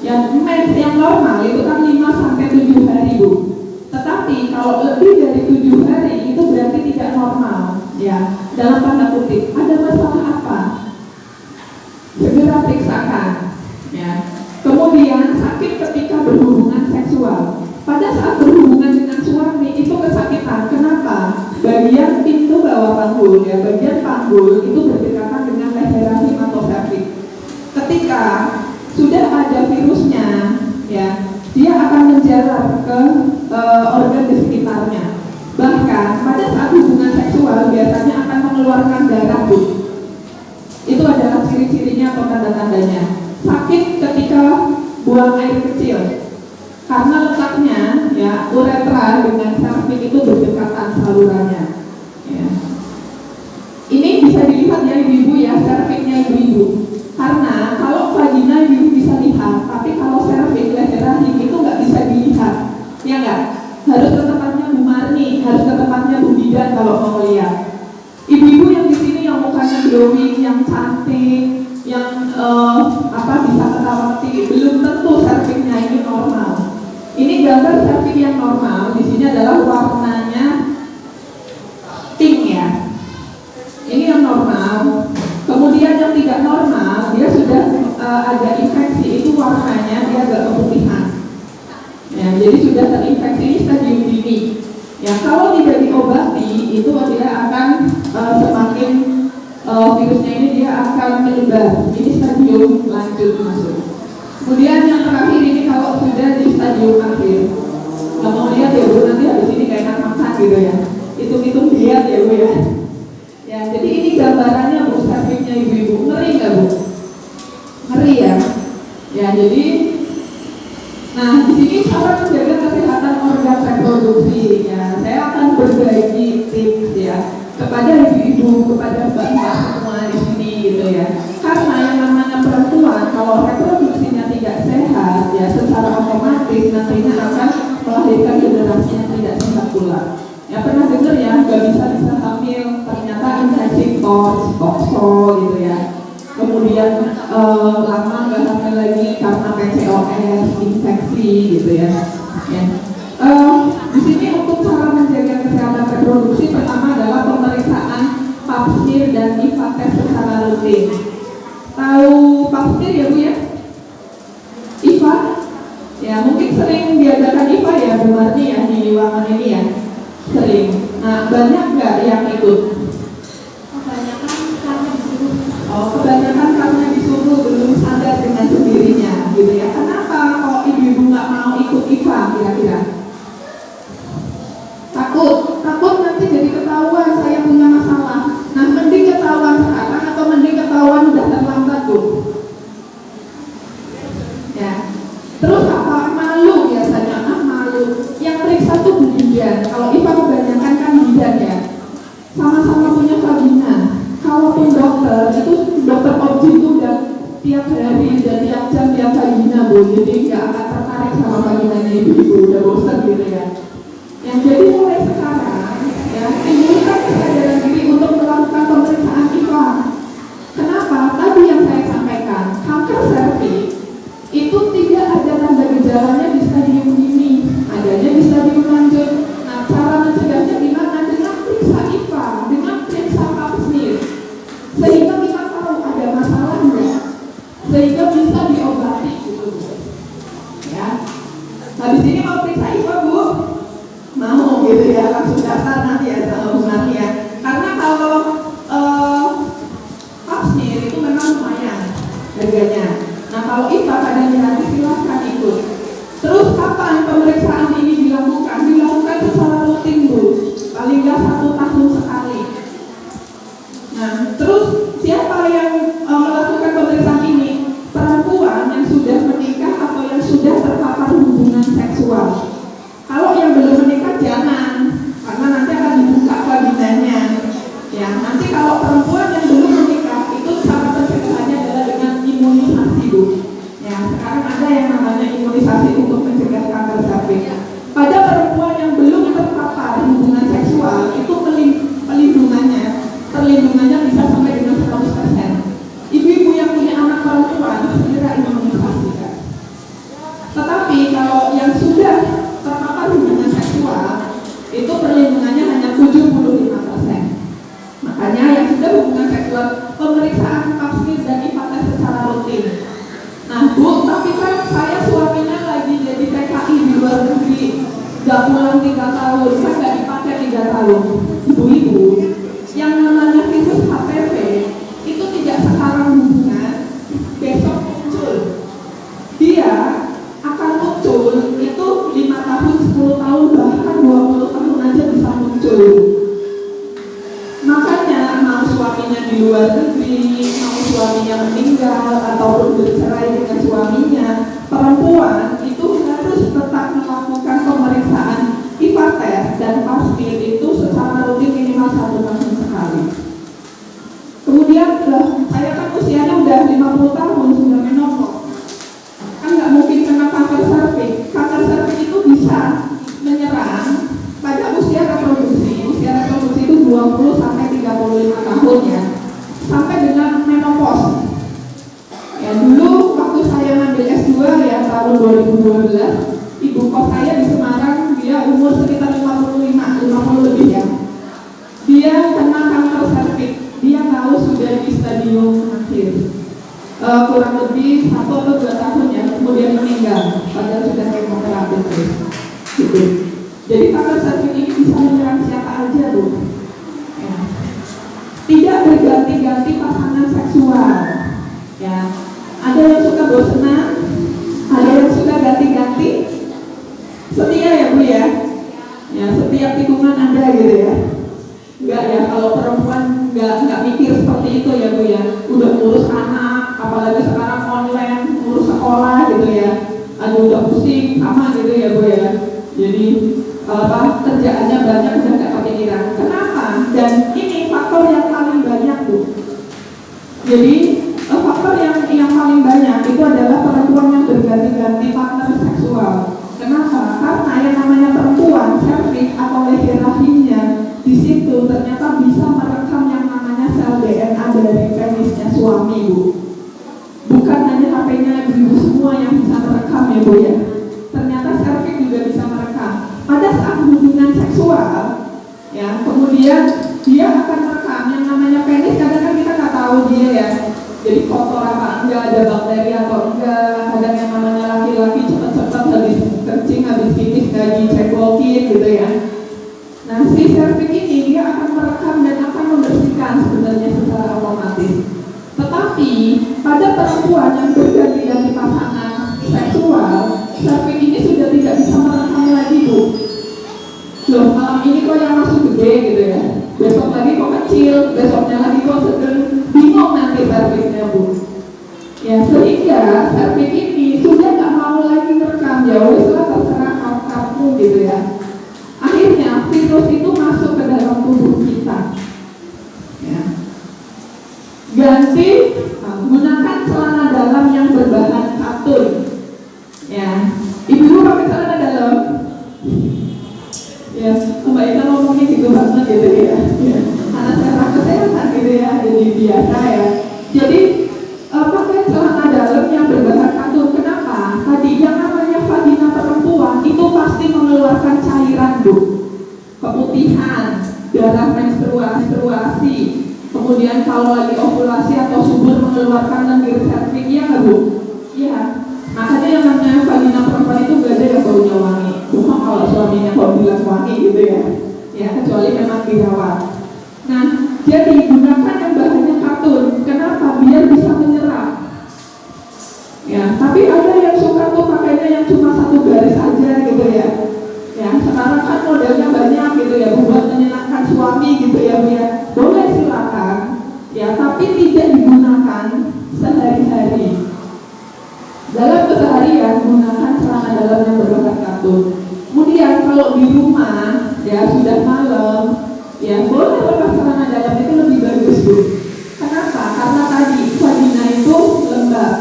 Yang mens yang normal itu kan 5-7 hari, Bu. Tetapi kalau lebih dari 7 dalam tanda kutip, ada masalah apa? Segera periksakan. Ya. Kemudian sakit ketika berhubungan seksual. Pada saat berhubungan dengan suami itu kesakitan. Kenapa? Bagian pintu bawah panggul, ya, bagian panggul itu berdekatan dengan leher rahim atau cervix. Ketika sudah ada virusnya, ya, dia akan menjalar ke organ di sekitarnya. Bahkan pada saat hubungan seksual biasanya akan mengeluarkan darah, Bu. Itu adalah ciri-cirinya atau tanda-tandanya. Sakit ketika buang air kecil, karena letaknya, ya, uretra dengan cervix itu berdekatan salurannya. Ya. Ini bisa dilihat ya ibu-ibu, ya, cervixnya ibu-ibu. Karena kalau vagina ibu bisa lihat, tapi kalau cervix leher rahim itu nggak bisa dilihat, ya nggak? Harus ke tempatnya Bu Marni, harus ke tempatnya Bu Bidan kalau mau lihat. Ibu-ibu yang di sini yang mukanya glowing, yang cantik, yang bisa ketawa tinggi, belum tentu cervixnya ini normal. Ini gambar cervix yang normal. Di sini adalah warnanya pink, ya. Ini yang normal. Kemudian yang tidak normal, dia sudah ada infeksi, itu warnanya dia agak keputihan. Ya, jadi sudah terinfeksi, ini stadium dini. Ya, kalau tidak diobati, itu dia akan semakin virusnya ini dia akan menyebar. Ini stadium lanjut masuk. Kemudian yang terakhir ini kalau sudah di stadium akhir. Nggak mau lihat ya Bu, nanti habis ini kayak enak makan gitu ya. Hitung-hitung diet ya Bu ya. Ya, jadi ini gambarannya Bu, cervixnya ibu-ibu. Ngeri nggak Bu? Ngeri ya. Ya, jadi nah, di sini cara menjaga kesehatan organ reproduksi, ya. Saya akan berbagi tips, ya, kepada ibu-ibu, kepada mbak-mbak semua di sini gitu ya. Karena yang namanya perempuan kalau reproduksinya tidak sehat, ya, secara otomatis nantinya akan melahirkan generasi yang tidak sehat pula. Ya, pernah dengar ya, nggak bisa hamil, ternyata infeksi kokso gitu ya. Kemudian lama nggak hamil lagi karena PCOS, infeksi gitu ya. Di sini untuk cara menjaga kesehatan reproduksi pertama adalah pemeriksaan pap smear dan IVA test secara rutin. Tahu pap smear ya Bu ya? IVA? Ya, mungkin sering diadakan IVA ya Bu Marni ya di ruangan ini ya. Sering. Nah, banyak nggak yang ikut? Kebanyakan karena disuruh, belum sadar dengan sendirinya gitu ya. Kenapa kok ibu-ibu nggak mau ikut IVA kira-kira? Takut nanti jadi ketahuan saya punya masalah. Nah, mending ketahuan sekarang atau mending ketahuan udah terlambat Bu? Ya. Terus apa? Malu biasanya, malu. Yang periksa tuh Bu Bidan. Kalau IVA kebanyakan kan Bidan ya. Sama-sama punya vagina. Kalaupun dokter, itu dokter objek itu udah tiap hari dan tiap jam tiap vagina Bu, jadi nggak akan tertarik sama vaginanya ibu-ibu, udah bosan gitu ya. Yang jadi mulai sekarang, ya, timbulkan kesadaran diri untuk melakukan pemeriksaan IVA. Kenapa? Tadi yang saya sampaikan, kanker serviks itu tidak ada tanda gejalanya di stadium dini, adanya di stadium lanjut. Nah, cara mencegahnya gimana? Dengan periksa IVA, dengan periksa pap smear. Sehingga kita tahu ada masalah enggak, sehingga bisa diobati gitu ya. Habis ini mau periksa IVA Bu? Mau gitu ya, langsung daftar nanti ya sama Bu Marni ya. Karena kalau pap smear itu memang lumayan harganya. Nah, kalau IVA kadang nanti silahkan ikut. Terus kapan pemeriksaan ini dilakukan? Dilakukan secara rutin Bu, paling nggak 1 tahun sekali. Nah, terus siapa yang melakukan pemeriksaan ini? Perempuan yang sudah menikah atau yang sudah terpapar hubungan seksual. Kalau yang belum menikah jangan, karena nanti akan dibuka vaginanya. Ya, nanti kalau perempuan yang belum menikah itu cara pencegahannya adalah dengan imunisasi. buat pemeriksaan papsmir dan IPATES secara rutin. Nah Bu, tapi kan saya suaminya lagi jadi TKI di luar negeri, nggak pulang 3 tahun, kan nggak dipakai 3 tahun. Ibu-ibu, yang namanya virus HPV itu tidak sekarang hubungan, besok muncul. Dia akan muncul itu 5 tahun, 10 tahun, bahkan 20 tahun aja bisa muncul. Makanya mau suaminya di luar negeri, mau suaminya meninggal ataupun bercerai dengan suaminya, perempuan itu harus tetap melakukan pemeriksaan IPATES dan papsmir itu secara rutin minimal 1 tahun sekali. Kemudian saya kan usianya udah 50 tahun, sudah menopause. Kan nggak mungkin kena kanker serviks. Kanker serviks itu bisa menyerang pada usia reproduksi. Usia reproduksi itu 20 sampai 35 tahun ya, sampai dengan menopause. Ya dulu waktu saya ngambil S2 ya tahun 2012, ibu kos saya di Semarang, dia umur sekitar 50 lebih ya. Dia kena kanker serviks, dia tahu sudah di stadium akhir. Kurang lebih 1 atau 2 tahun ya, kemudian meninggal, padahal sudah kemoterapi terus. Gitu. Jadi kanker serviks ini bisa menyerang siapa aja Bu. Ya. Tidak berganti-ganti pasangan seksual. Ya. Ada yang suka bosenan, ada yang suka ganti-ganti. Setia ya Bu ya. Ya setiap tikungan ada gitu ya. Enggak ya, kalau perempuan enggak mikir seperti itu ya Bu ya. Udah ngurus anak, apalagi sekarang online, ngurus sekolah gitu ya. Aduh udah pusing sama gitu ya Bu ya. Jadi kerjaannya banyak, udah nggak kepikiran. Kenapa? Dan ini faktor yang paling banyak Bu. Jadi faktor yang paling banyak itu adalah perempuan yang berganti-ganti partner seksual. Kenapa? Karena yang namanya perempuan, serviks atau leher rahimnya di situ ternyata bisa merekam yang namanya sel DNA dari penisnya suami Bu. Bukan hanya HP-nya ibu semua yang bisa merekam ya Bu ya. Ternyata serviks juga bisa merekam. Pada saat hubungan seksual, ya kemudian dia akan merekam yang namanya penis. Kadang-kadang kita nggak tahu dia ya. Jadi kotor apa enggak, ada bakteri atau enggak. Kadang yang namanya laki-laki cepat-cepat habis kencing, habis pipis nggak dicekokin gitu ya. Nah si serviks ini dia akan merekam dan akan membersihkan sebenarnya secara otomatis. Tetapi pada perempuan yang berganti-ganti pasangan seksual, serviks ini sudah tidak bisa merekam lagi Bu. Loh malam ini kok yang masuk gede gitu ya, besok lagi kok kecil, besoknya lagi kok sedang, bingung nanti serviksnya Bu. Ya sehingga serviks ini sudah nggak mau lagi merekam, ya wes lah terserah kamu gitu ya. Akhirnya virus itu masuk ke dalam tubuh kita. Ya. Ganti gunakan celana dalam yang berbahan katun. Ya, ibu pakai celana dalam. Ya, Mbak Ina ngomongnya gitu banget gitu ya. Ya. Karena saya kesehatan gitu ya, jadi biasa ya. Jadi pakai celana dalam yang berbahan katun. Kenapa? Tadi yang namanya vagina perempuan itu pasti mengeluarkan cairan Bu. Keputihan, darah menstruasi, kemudian kalau lagi ovulasi atau subur mengeluarkan lendir serviks, ya nggak Bu? Iya. Makanya yang namanya vagina perempuan itu gak ada yang baunya wangi. Cuma kalau suaminya kalau bilang wangi gitu ya. Ya kecuali memang dirawat. Nah, jadi gunakan yang bahannya katun. Kenapa? Biar bisa menyerap. Ya, tapi ada yang suka tuh pakainya yang cuma 1 garis aja gitu ya. Ya, sekarang kan modelnya banyak gitu ya, buat menyenangkan suami gitu ya Bu ya. Boleh silakan. Ya, tapi tidak digunakan sehari-hari. Dalam keseharian gunakan celana dalam yang berbahan katun. Kemudian kalau di rumah ya sudah malam, ya boleh lepas celana dalam itu lebih bagus Bu. Kenapa? Karena tadi vagina itu lembab.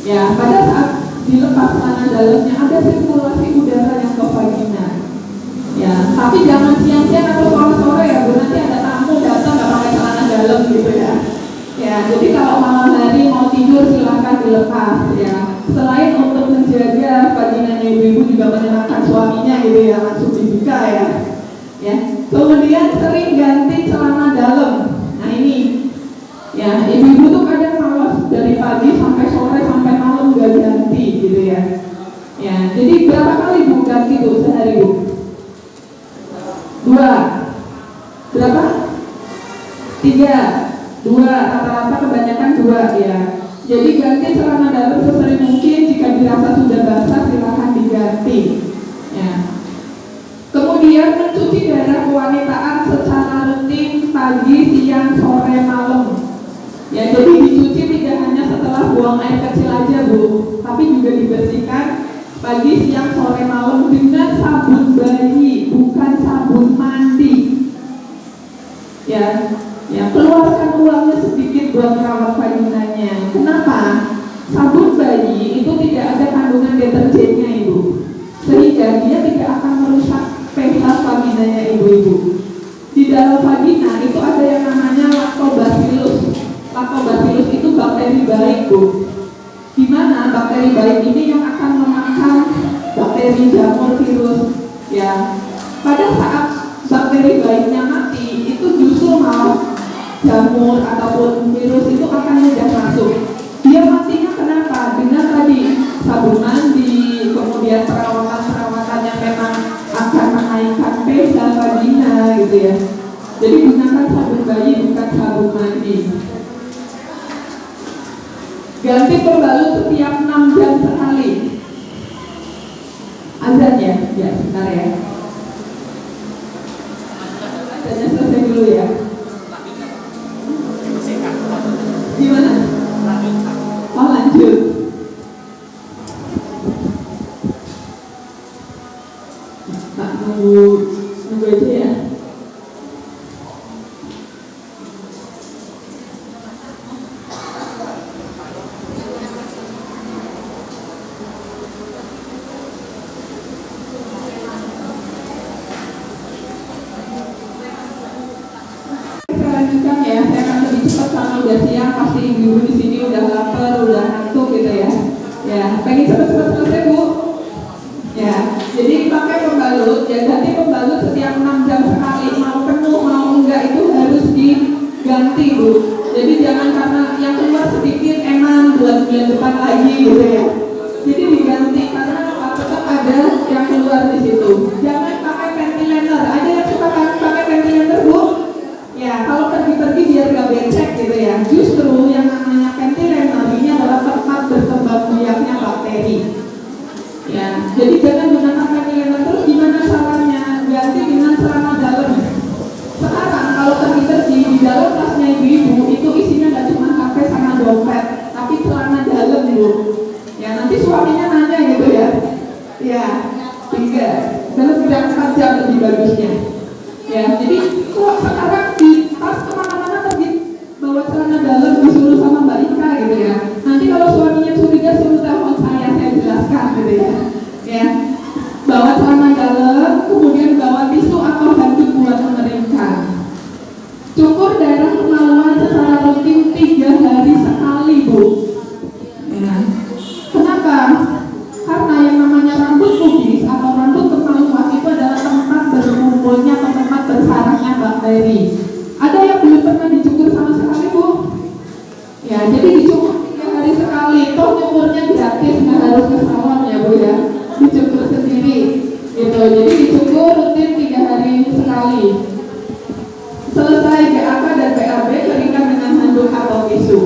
Ya pada saat dilepas celana dalamnya ada sirkulasi udara yang ke vagina. Ya tapi jangan siang-siang atau sore-sore ya Bu, nanti ada tamu datang nggak pakai celana dalam gitu ya. Ya, jadi kalau malam hari mau tidur silakan dilepas ya. Selain untuk menjaga vaginanya ibu-ibu juga menyenangkan suaminya gitu ya, langsung dibuka ya. Ya. Kemudian sering ganti celana dalam. Nah ini Ya, ibu-ibu tuh kadang malas dari pagi sampai sore sampai malam gak ganti gitu ya. Ya, jadi berapa kali Bu ganti Bu sehari Bu? 2. Berapa? 3. 2, rata-rata kebanyakan 2 ya. Jadi ganti celana dalam sesering mungkin, jika dirasa sudah basah silahkan diganti. Ya. Kemudian mencuci daerah kewanitaan secara rutin pagi, siang, sore, malam. Ya, jadi dicuci tidak hanya setelah buang air kecil aja Bu, tapi juga dibersihkan pagi, siang, sore, malam dengan sabun bayi, bukan sabun mandi. Ya, keluarkan uangnya sedikit buat merawat vaginanya. Kenapa? Sabun bayi itu tidak ada kandungan deterjennya Ibu, sehingga dia tidak akan merusak pH vaginanya ibu-ibu. Di dalam vagina itu ada yang namanya lactobacillus. Lactobacillus itu bakteri baik Bu, dimana bakteri baik ini yang akan memakan bakteri jamur virus. Ya, pada saat bakteri baiknya mati, itu justru malah jamur ataupun virus itu akan mudah masuk. Dia matinya kenapa? Dengan tadi sabun mandi, kemudian perawatan yang memang akan menaikkan pH vagina gitu ya. Jadi gunakan sabun bayi bukan sabun mandi. Ganti pembalut setiap 6 jam sekali. Azan ya? Ya, sebentar ya. Azannya selesai dulu ya. Gimana? Oh, lanjut. Pak, nunggu aja ya. Lanjutkan ya, saya akan lebih cepat karena udah siang, pasti ibu di sini udah lapar, udah ngantuk gitu ya. Ya, pengen cepat-cepat selesai Bu. Ya, jadi pakai pembalut, ya ganti pembalut setiap 6 jam sekali, mau penuh mau enggak itu harus diganti Bu. Jadi jangan karena yang keluar sedikit enak bulan depan lagi gitu ya. Jadi diganti karena tetap ada yang keluar di situ. Jangan pakai ventilator. Ada yang suka pakai ventilator Bu? Ya, kalau pergi-pergi biar gak becek gitu ya. Justru yang namanya ventilator ini adalah tempat berkembang biaknya bakteri. Ya, jadi jangan gunakan ventilator. Terus gimana caranya? Ganti dengan celana dalam. Sekarang kalau pergi-pergi di dalam tasnya ibu-ibu itu isinya gak cuma HP sama dompet, tapi celana dalam Bu. Ya, nanti suaminya nanya gitu ya. Ya, 3 jam lebih bagusnya. Ya, jadi kok sekarang di tas kemana-mana pergi bawa celana dalam disuruh sama Mbak Ika gitu ya. Nanti kalau suaminya curiga suruh telepon saya jelaskan gitu ya. Ya, bawa celana dalam, kemudian bawa tisu atau handuk buat mengeringkan. Cukur daerah kemaluan secara rutin 3 hari sekali Bu. Ya. Kenapa? Karena yang namanya rambut pubis atau rambut kemaluan itu adalah tempat berkumpulnya atau tempat bersarangnya bakteri. Ada yang belum pernah dicukur sama sekali Bu? Ya, jadi dicukur 3 hari sekali. Toh nyukurnya gratis, nggak harus ke salon ya Bu ya. Dicukur sendiri gitu. Jadi dicukur rutin 3 hari sekali. Selesai BAK dan BAB keringkan dengan handuk atau tisu.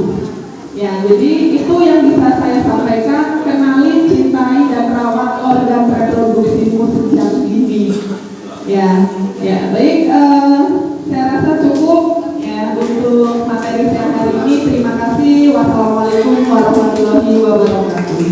Ya, jadi itu yang bisa saya sampaikan. Kenali, cintai, dan rawat organ reproduksimu sejak dini. Ya, baik. Saya rasa cukup ya untuk materi siang hari ini. Terima kasih. Wassalamualaikum warahmatullahi wabarakatuh.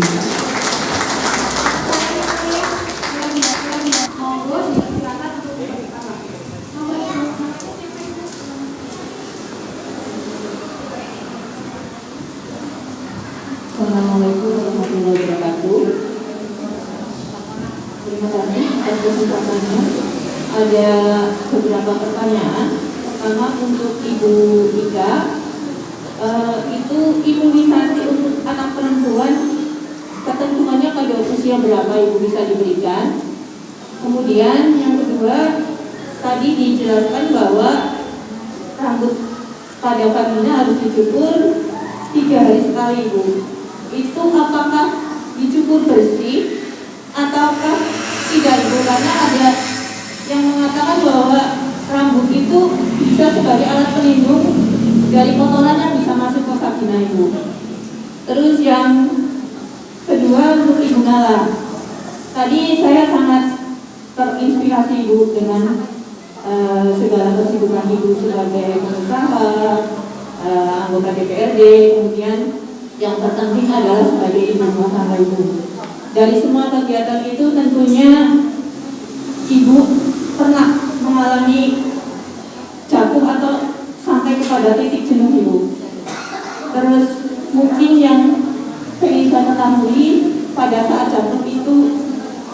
Assalamualaikum warahmatullahi wabarakatuh. Terima kasih atas kesempatannya. Ada beberapa pertanyaan. Pertama untuk Ibu Ika, itu imunisasi untuk anak perempuan ketentuannya pada usia berapa Ibu bisa diberikan? Kemudian yang kedua, tadi dijelaskan bahwa rambut pada paginya harus dicukur 3 hari sekali Ibu. Itu apakah dicukur bersih ataukah tidak Ibu? Karena ada yang mengatakan bahwa rambut itu bisa sebagai alat pelindung dari kotoran yang bisa masuk ke vagina Ibu. Terus yang kedua untuk Ibu Nala. Tadi saya sangat terinspirasi Ibu dengan segala kesibukan Ibu sebagai pengusaha, anggota DPRD, kemudian yang terpenting adalah sebagai ibu rumah tangga Ibu. Dari semua kegiatan itu tentunya Ibu pernah mengalami jatuh atau sampai kepada titik jenuh Ibu. Terus mungkin yang ingin saya ketahui pada saat jatuh itu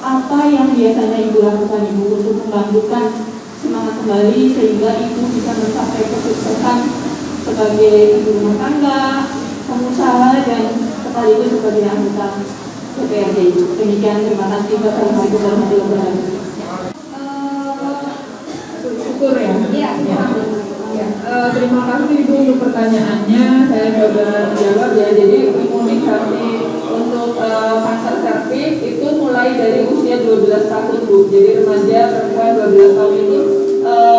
apa yang biasanya Ibu lakukan Ibu untuk membangkitkan semangat kembali sehingga Ibu bisa mencapai kesuksesan sebagai ibu rumah tangga, pengusaha dan sekaligus sebagai anggota DPRD. Demikian, terima kasih. Wassalamualaikum warahmatullahi wabarakatuh. Syukur ya. Iya. Terima kasih Ibu untuk pertanyaannya. Saya coba jawab ya. Jadi imunisasi untuk kanker serviks itu mulai dari usia 12 tahun Bu. Jadi remaja perempuan 12 tahun itu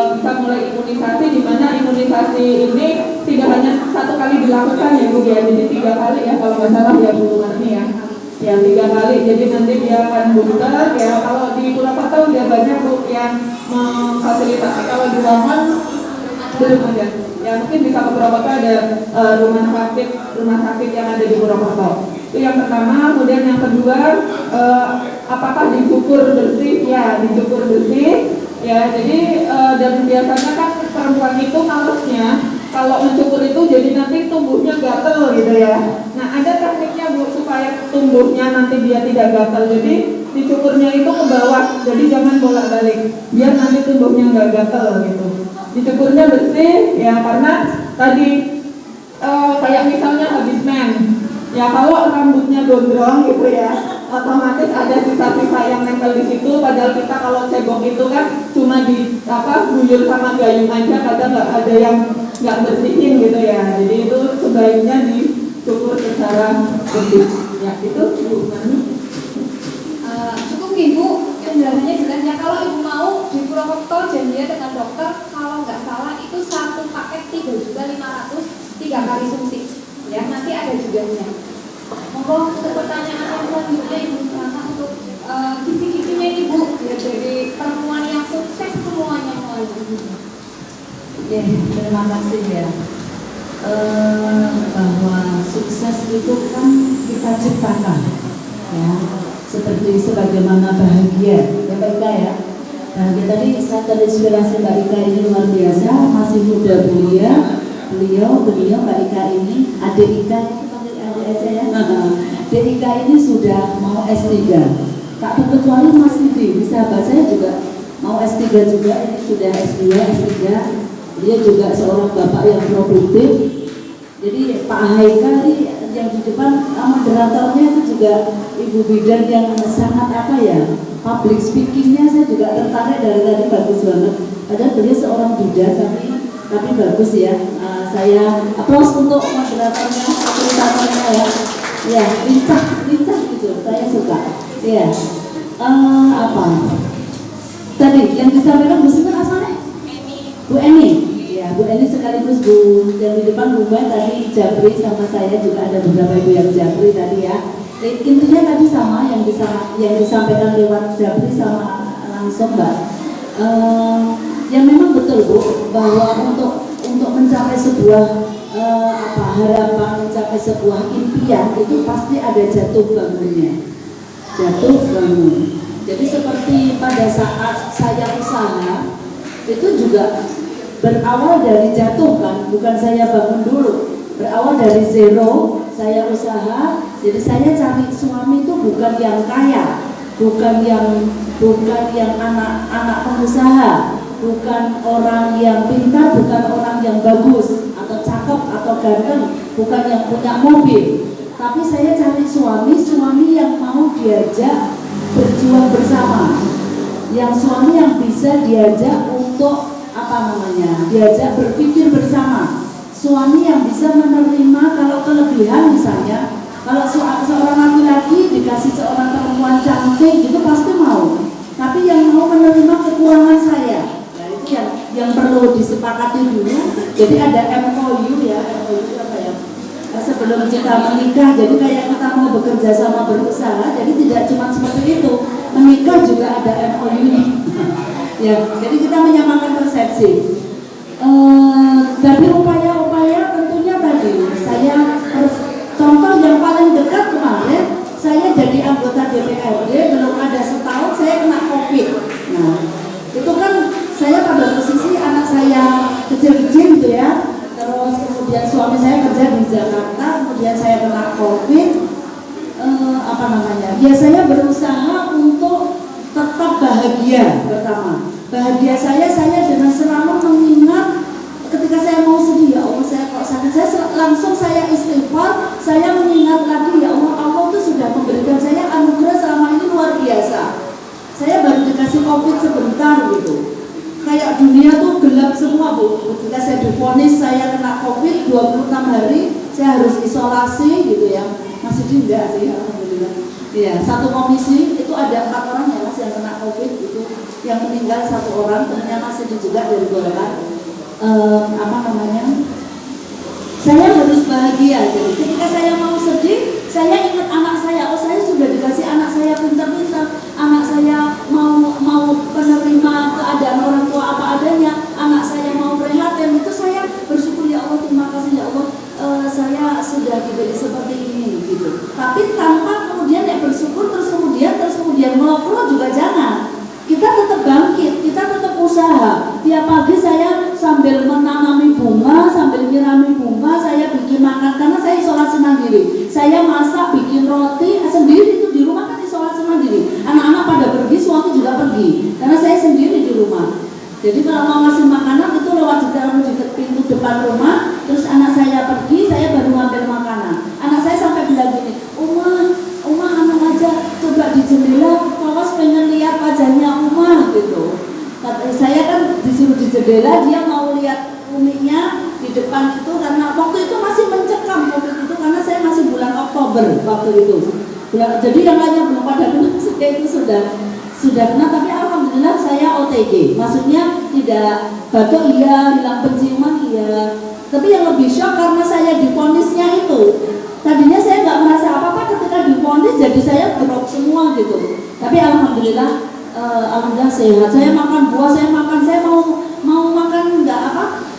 bisa mulai imunisasi, di mana imunisasi ini tidak hanya satu kali dilakukan ya Bu ya. Jadi 3 kali ya kalau nggak salah ya Bu Marni ya. Ya 3 kali. Jadi nanti dia akan booster ya. Kalau di Purwakarta udah banyak Bu yang memfasilitasi. Kalau di Lamongan belum ada. Ya mungkin di Purwakarta ada rumah sakit yang ada di Purwakarta. Itu yang pertama. Kemudian yang kedua, apakah dicukur bersih? Ya dicukur bersih. Ya jadi dan biasanya kan perempuan itu malesnya kalau mencukur itu jadi nanti tumbuhnya gatel gitu ya. Nah ada tekniknya Bu supaya tumbuhnya nanti dia tidak gatel. Jadi dicukurnya itu ke bawah. Jadi jangan bolak-balik biar nanti tumbuhnya nggak gatel gitu. Dicukurnya bersih ya karena tadi kayak misalnya habis men ya kalau rambutnya gondrong gitu ya otomatis ada sisa-sisa yang nempel di situ. Padahal kita kalau cebok itu kan cuma di guyur sama gayung aja, kadang nggak ada yang nggak bersihin gitu ya. Jadi itu sebaiknya dicukur secara bersih. Ya itu Bu Mani. Cukup Ibu penjelasannya jelas ya. Kalau Ibu mau di Purwokerto janjian dengan dokter, kalau nggak salah itu 1 paket 3.500.000 3 kali suntik. Ya nanti ada judulnya. Monggo untuk pertanyaan yang selanjutnya Ibu silakan untuk kisi-kisinya Ibu ya, dari perempuan yang sukses semuanya Ya, terima kasih ya. Bahwa sukses itu kan kita ciptakan ya, seperti sebagaimana bahagia ya Mbak Ika ya. Bahagia tadi saya terinspirasi Mbak Ika ini luar biasa, masih muda beliau Mbak Ika ini, adik Ika aja ya. Adik Ika ini sudah mau S3. Tak terkecuali Mas Didi, sahabat saya juga mau S3 juga, ini sudah S2, S3. Dia juga seorang bapak yang produktif. Jadi Pak Haika ini yang di depan moderatornya itu juga ibu bidan yang sangat public speakingnya saya juga tertarik dari tadi, bagus banget. Padahal beliau seorang bidan tapi bagus ya. Saya aplaus untuk moderatornya, fasilitatornya ya. Ya, lincah gitu, saya suka. Ya, tadi yang disampaikan Bu Sinta asmanya? Bu Eni. Ya, Bu Eni sekaligus Bu yang di depan Bu Mbak tadi Japri sama saya juga ada beberapa ibu yang Japri tadi ya. Intinya tadi sama yang disampaikan lewat Japri sama langsung Mbak. Yang memang betul Bu bahwa untuk mencapai sebuah harapan, mencapai sebuah impian itu pasti ada jatuh bangunnya. Jatuh bangun. Jadi seperti pada saat saya usaha itu juga berawal dari jatuh kan, bukan saya bangun dulu. Berawal dari zero, saya usaha. Jadi saya cari suami itu bukan yang kaya, bukan yang anak pengusaha, bukan orang yang pintar, bukan orang yang bagus atau cakep atau ganteng, bukan yang punya mobil. Tapi saya cari suami yang mau diajak berjuang bersama, yang suami yang bisa diajak untuk diajak berpikir bersama, suami yang bisa menerima kalau kelebihan misalnya, kalau seorang laki-laki dikasih seorang perempuan cantik itu pasti mau. Tapi yang mau menerima kekurangan saya, nah itu yang perlu disepakati dulu. Jadi ada MOU ya, MOU apa ya? Sebelum kita menikah, jadi kayak kita mau bekerja sama berusaha, jadi tidak cuma seperti itu. Menikah juga ada MOU-nya. Ya, jadi kita menyamakan persepsi. Dari upaya-upaya tentunya tadi saya harus contoh yang paling dekat kemarin saya jadi anggota DPRD belum ada setahun saya kena COVID. Nah itu kan saya pada posisi anak saya kecil-kecil gitu ya, terus kemudian suami saya kerja di Jakarta, kemudian saya kena COVID. Ya saya berusaha untuk tetap bahagia. Pertama bahagia saya dengan selalu mengingat ketika saya mau sedih, ya Allah saya kok sakit, langsung saya istighfar, saya mengingat lagi ya Allah itu sudah memberikan saya anugerah selama ini luar biasa. Saya baru dikasih COVID sebentar gitu, kayak dunia tuh gelap semua Bu. Ketika saya divonis saya kena COVID 26 hari, saya harus isolasi gitu ya, masih tidak sih alhamdulillah. Iya, satu komisi itu ada 4 orang ya Mas yang kena COVID itu, yang meninggal 1 orang, temannya masih juga dari Golkar. Saya harus bahagia. Jadi ketika saya mau sedih, saya ingat anak saya. Oh saya sudah dikasih anak saya pintar-pintar, anak saya mau menerima keadaan orang tua apa adanya, anak saya mau prihatin. Itu saya bersyukur ya Allah, terima kasih ya Allah, saya sudah diberi seperti ini gitu. Tapi tanpa kemudian bersyukur terus kemudian melopor juga jangan. Kita tetap bangkit, kita tetap usaha. Tiap pagi saya sambil menanami bunga, sambil nyirami bunga, saya bikin makan karena saya isolasi mandiri. Saya masak, bikin roti sendiri itu di rumah kan isolasi mandiri. Anak-anak pada pergi, suami juga pergi karena saya sendiri di rumah. Jadi kalau mau ngasih makanan itu lewat di pintu depan rumah, terus anak saya pergi, saya baru ngambil makanan. Anak saya sampai bilang gini, Uma anak aja coba di jendela, Kawas pengen lihat wajahnya Uma gitu. Saya kan disuruh di jendela, dia mau lihat uminya di depan itu karena waktu itu masih mencekam COVID itu karena saya masih bulan Oktober waktu itu. Jadi yang lainnya belum pada kena, saya itu sudah kena, tapi alhamdulillah saya OTG. Maksudnya tidak batuk iya, hilang penciuman iya. Tapi yang lebih shock karena saya divonisnya itu. Tadinya saya nggak merasa apa-apa, ketika divonis jadi saya drop semua gitu. Tapi alhamdulillah sehat. Saya makan buah, saya mau makan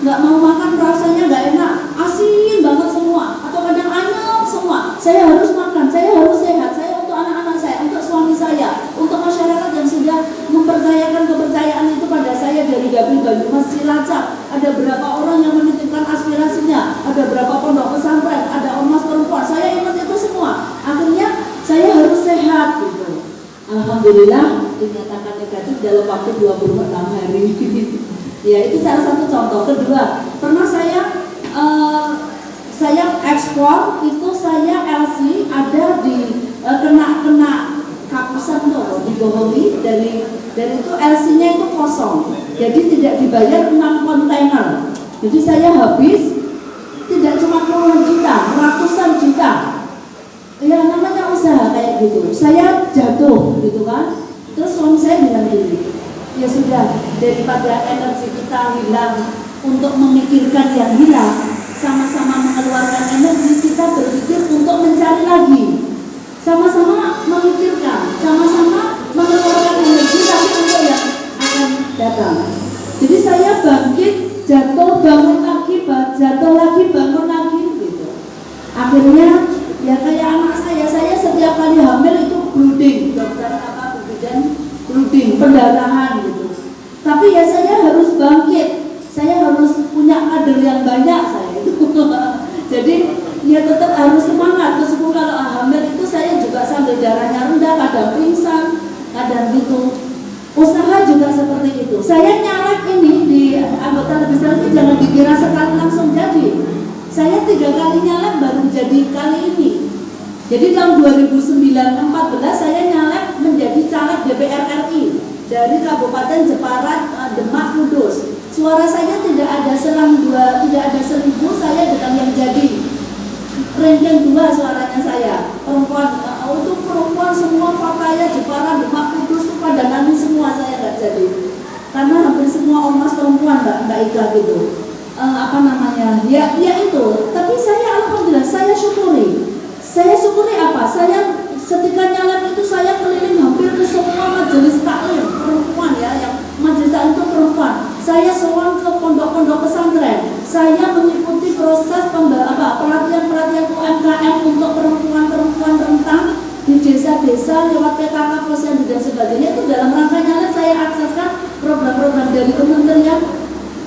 nggak mau makan rasanya nggak enak, asin banget semua, atau kadang anyep semua. Saya harus makan, saya harus sehat. Saya untuk anak-anak saya, untuk suami saya, untuk masyarakat yang sudah mempercayakan kepercayaan itu pada saya dari Gabri Banyumas Cilacap. Ada berapa orang yang menitipkan aspirasinya, ada berapa pondok pesantren, ada ormas perempuan. Saya ingat itu semua. Akhirnya saya harus sehat gitu. Alhamdulillah dinyatakan negatif dalam waktu 26 hari. Ya itu salah satu contoh. Kedua, pernah saya ekspor itu saya LC ada di kena kapusan tuh dibohongi dari itu LC-nya itu kosong. Jadi tidak dibayar 6 kontainer. Jadi saya habis tidak cuma puluhan juta, ratusan juta. Ya namanya usaha kayak gitu. Saya jatuh gitu kan. Terus suami saya bilang gini, ya sudah, daripada energi kita hilang untuk memikirkan yang hilang, sama-sama mengeluarkan energi, kita berpikir untuk mencari lagi. Sama-sama memikirkan, sama-sama mengeluarkan energi tapi untuk yang akan datang. Jadi saya bangkit, jatuh, bangun lagi, jatuh lagi, bangun lagi gitu. Akhirnya ya kayak anak saya setiap kali hamil itu bleeding, dokter bleeding, pendarahan gitu. Tapi ya saya harus bangkit, saya harus punya kader yang banyak saya itu. Jadi ya tetap harus semangat. Meskipun kalau hamil itu saya juga sambil darahnya rendah, kadang pingsan, kadang gitu. Usaha juga seperti itu. Saya nyalek ini di anggota legislatif jangan dikira sekali langsung jadi. Saya 3 kali nyalek baru jadi kali ini. Jadi tahun 2014 saya nyalek menjadi caleg DPR RI dari Kabupaten Jepara, Demak, Kudus. Suara saya tidak ada selang dua, tidak ada seribu saya dengan yang jadi ranking 2 suaranya saya. Perempuan, untuk perempuan semua Papaya, Jepara, Demak Kudus itu pada nangis semua, saya nggak jadi. Karena hampir semua ormas perempuan Mbak Ika gitu. Ya itu. Tapi saya alhamdulillah, saya syukuri. Saya syukuri apa? Saya ketika nyalek itu saya keliling hampir ke semua majelis taklim perempuan ya, yang majelis taklim itu perempuan. Saya sowan ke pondok-pondok pesantren. Saya mengikuti proses pelatihan UMKM untuk perempuan-perempuan rentan di desa-desa lewat PKK Posyandu dan sebagainya. Itu dalam rangka nyalek saya akseskan program-program dari kementerian.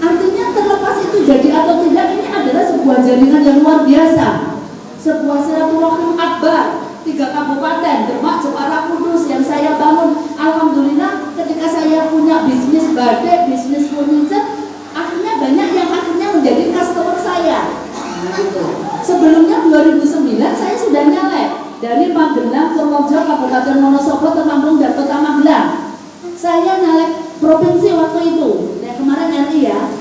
Artinya terlepas itu jadi atau tidak, ini adalah sebuah jaringan yang luar biasa, sebuah silaturahim akbar 3 kabupaten Demak, Jepara, Kudus yang saya bangun. Alhamdulillah ketika saya punya bisnis batik, bisnis furniture, akhirnya banyak yang akhirnya menjadi customer saya. Gitu. Sebelumnya 2009 saya sudah nyalek dari Magelang, Purworejo, Kabupaten Wonosobo, Temanggung dan Kota Magelang. Saya nyalek provinsi waktu itu. Kemarin RI ya,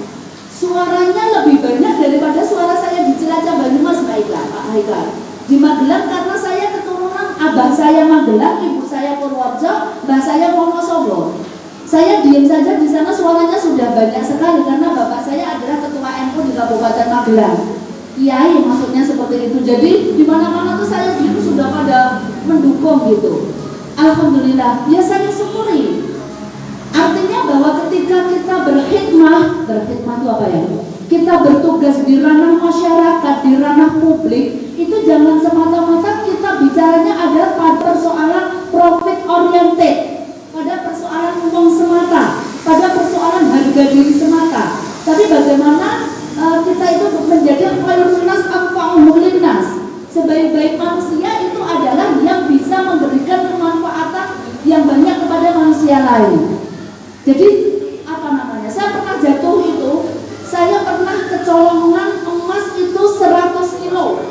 suaranya lebih banyak daripada suara saya di Cilacap, Banyumas, Mbak Ika, Pak Haikal. Di Magelang karena saya keturunan abah saya Magelang, ibu saya Purworejo, mbah saya Wonosobo. Saya diam saja di sana, suaranya sudah banyak sekali karena bapak saya adalah ketua NU di Kabupaten Magelang. Kiai maksudnya seperti itu. Jadi di mana-mana tuh saya diam sudah pada mendukung gitu. Alhamdulillah, ya saya syukuri. Artinya bahwa ketika kita berkhidmah itu apa ya? Kita bertugas di ranah masyarakat, di ranah publik, itu jangan semata-mata kita bicaranya ada pada persoalan profit oriented, pada persoalan uang semata, pada persoalan harga diri semata. Tapi bagaimana kita itu menjadi khairun nas anfa'uhum linnas. Sebaik-baik manusia itu adalah yang bisa memberikan kemanfaatan yang banyak kepada manusia lain. Jadi saya pernah jatuh itu, saya pernah kecolongan emas itu 100 kilo,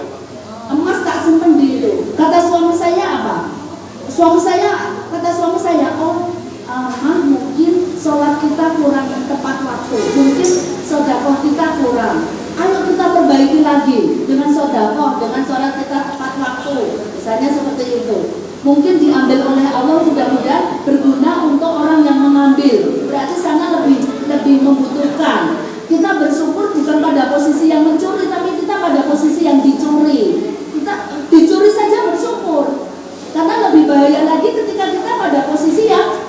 emas tak simpen di itu. Kata suami saya apa? Kata suami saya, mungkin sholat kita kurang tepat waktu, mungkin sedekah kita kurang. Ayo kita perbaiki lagi dengan sedekah, dengan sholat kita tepat waktu, misalnya seperti itu. Mungkin diambil oleh Allah, mudah-mudahan berguna untuk orang yang mengambil. Berarti sana lebih membutuhkan. Kita bersyukur bukan pada posisi yang mencuri, tapi kita pada posisi yang dicuri. Kita dicuri saja bersyukur. Karena lebih bahaya lagi ketika kita pada posisi yang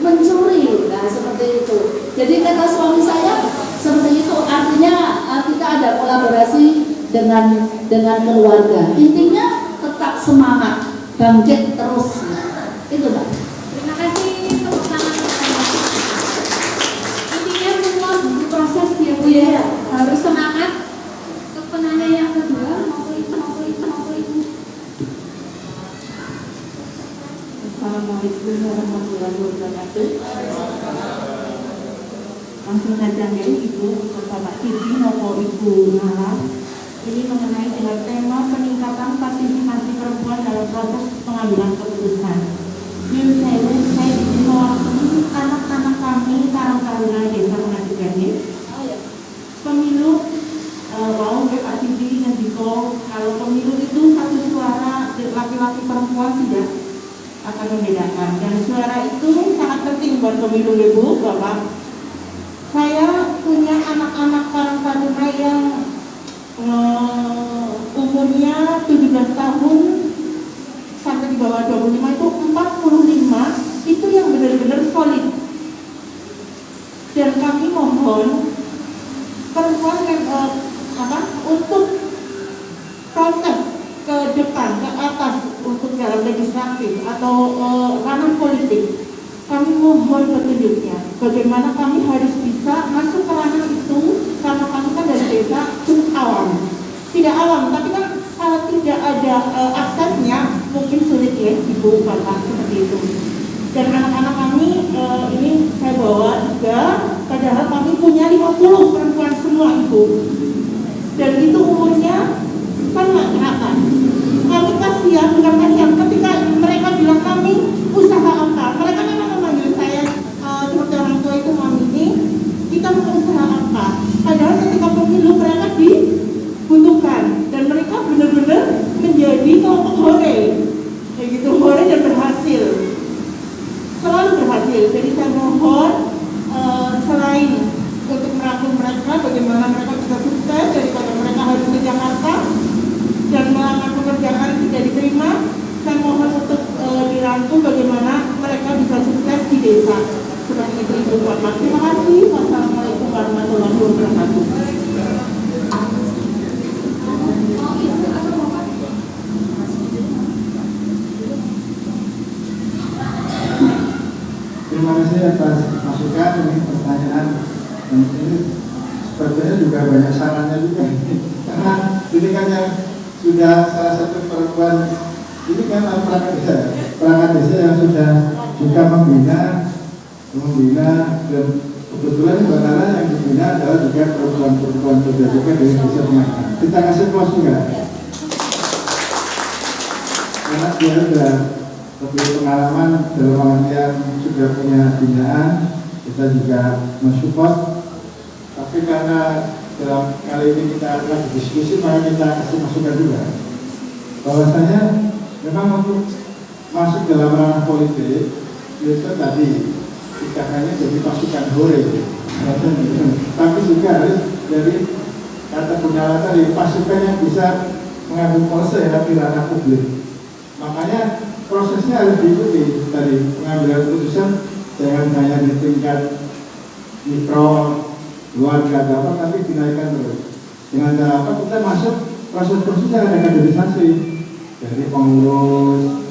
mencuri. Nah seperti itu. Jadi kata suami saya seperti itu. Artinya kita ada kolaborasi dengan keluarga. Intinya tetap semangat, bangkit terus. Itu Mbak. Terima kasih tepuk tangan. Intinya semua butuh proses ya Bu ya. Harus semangat. Untuk penanya yang kedua, mau itu. Assalamualaikum warahmatullahi wabarakatuh. Langsung saja ya Ibu Bapak Titi maupun Ibu Nala. Ini mengenai dengan tema peningkatan partisipasi perempuan dalam proses pengambilan keputusan. Saya ingin mewakili anak-anak kami Karang Taruna Desa Pengadilan. Pemilu, Pak Titi dan Diko, kalau pemilu itu satu suara laki-laki perempuan tidak akan membedakan, dan suara itu sangat penting buat pemilu Ibu Bapak. Saya punya anak-anak Karang Taruna yang umurnya 17 tahun sampai di bawah 25, itu 45 itu yang benar-benar solid. Dan kami mohon perempuan untuk proses ke depan, ke atas, untuk dalam legislatif atau ranah politik, kami mohon petunjuknya. Bagaimana kami harus bisa masuk ke ranah itu, karena kami kan dari desa awam. Tidak awam, tapi kan kalau tidak ada aksesnya mungkin sulit ya Ibu Bapak seperti itu. Dan anak-anak kami ini saya bawa juga, padahal kami punya 50 perempuan semua Ibu. Dan itu umurnya sama rata. Kami kasihan, bukan kasihan, ketika mereka bilang kami usaha apa, mereka memang memanggil saya seperti orang tua itu, mami ini kita mau usaha hore, kayak gitu, hore dan berhasil, selalu berhasil. Jadi saya mohon selain untuk merangkul mereka, bagaimana mereka bisa sukses daripada mereka harus ke Jakarta dan melamar pekerjaan tidak diterima, saya mohon untuk dirangkul bagaimana mereka bisa sukses di desa. Seperti itu Ibu Bapak. Terima kasih. Wassalamualaikum warahmatullahi wabarakatuh. Terima kasih atas masukan, ini pertanyaan, dan ini sepertinya juga banyak sarannya juga. Karena ini kan yang sudah salah satu perempuan, ini kan perangkat desa yang sudah juga membina, dan kebetulan Mbak Nana yang dibina adalah juga perempuan-perempuan juga dari desa Pengajian. Kita kasih plus juga, karena dia sudah lebih pengalaman dalam pengertian sudah punya binaan, kita juga mensupport. Tapi karena dalam kali ini kita lagi diskusi, maka kita kasih masukan juga bahwasanya memang untuk masuk dalam ranah politik itu tadi tidak hanya jadi pasukan hore, tapi juga harus dari kata Gunawan tadi pasukan yang bisa mengambil proses di ranah publik. Makanya prosesnya harus diikuti tadi, pengambilan keputusan jangan hanya di tingkat mikro keluarga apa, tapi dinaikkan terus. Dengan cara apa? Kita masuk proses-prosesnya ada kaderisasi dari pengurus,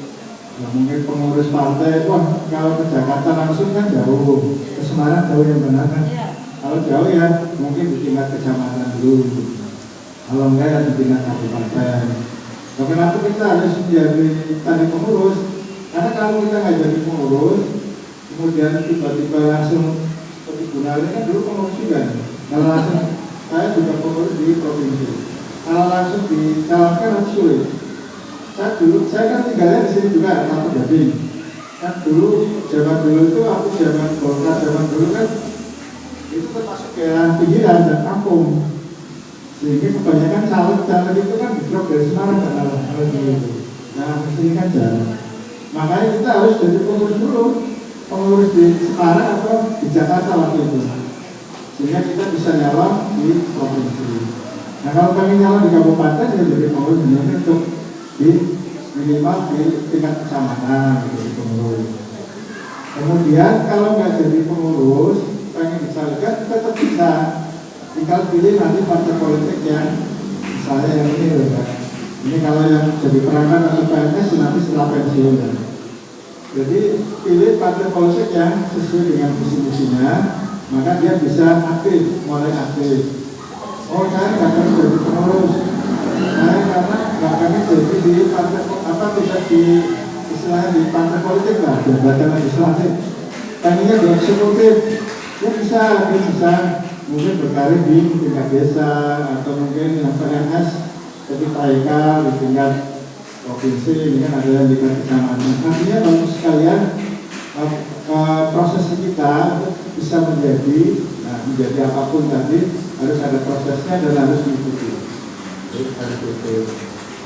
ya mungkin pengurus partai. Wah, kalau ke Jakarta langsung kan jauh, ke Semarang jauh yang benar kan. Kalau jauh ya mungkin di tingkat kecamatan dulu, kalau enggak ya di tingkat kabupaten. Nah, kenapa kita harus menjadi tadi pengurus? Karena kalau kita nggak jadi pengurus, kemudian tiba-tiba langsung seperti Gunawan kan dulu pengurus juga. Kalau langsung saya juga pengurus di provinsi. Kalau langsung dicalonkan harus sulit. Saya kan tinggalnya di sini juga, Kelapa Gading. Kan dulu zaman dulu itu aku zaman Golkar zaman dulu kan itu termasuk kayak pinggiran dan kampung. Sehingga kebanyakan caleg-caleg itu kan di-drop dari Semarang kan kalau itu. Nah, kesini kan jalan. Makanya kita harus jadi pengurus dulu, pengurus di Semarang atau di Jakarta waktu itu. Sehingga kita bisa nyalon di provinsi. Nah, kalau pengen nyalon di kabupaten ya jadi pengurus sebenarnya untuk di minimal di tingkat kecamatan gitu, pengurus. Kemudian kalau nggak jadi pengurus, pengen dicalonkan tetap bisa. Tinggal pilih nanti partai politik yang misalnya yang ini loh kan. Ini kalau yang jadi perangkat atau PNS nanti setelah pensiun kan. Jadi pilih partai politik yang sesuai dengan visi-misinya, maka dia bisa aktif, mulai aktif. Oh, saya nggak akan jadi pengurus, saya karena nggak akan jadi di partai apa tidak di istilahnya di partai politik lah, jabatan legislatif. Pengennya di eksekutif, ya bisa, dia bisa. Mungkin berkarir di tingkat desa atau mungkin yang PNS seperti TIK di tingkat provinsi, ini kan ada yang di tingkat kecamatan. Artinya bagus sekalian proses kita bisa menjadi apapun tadi harus ada prosesnya dan harus diikuti.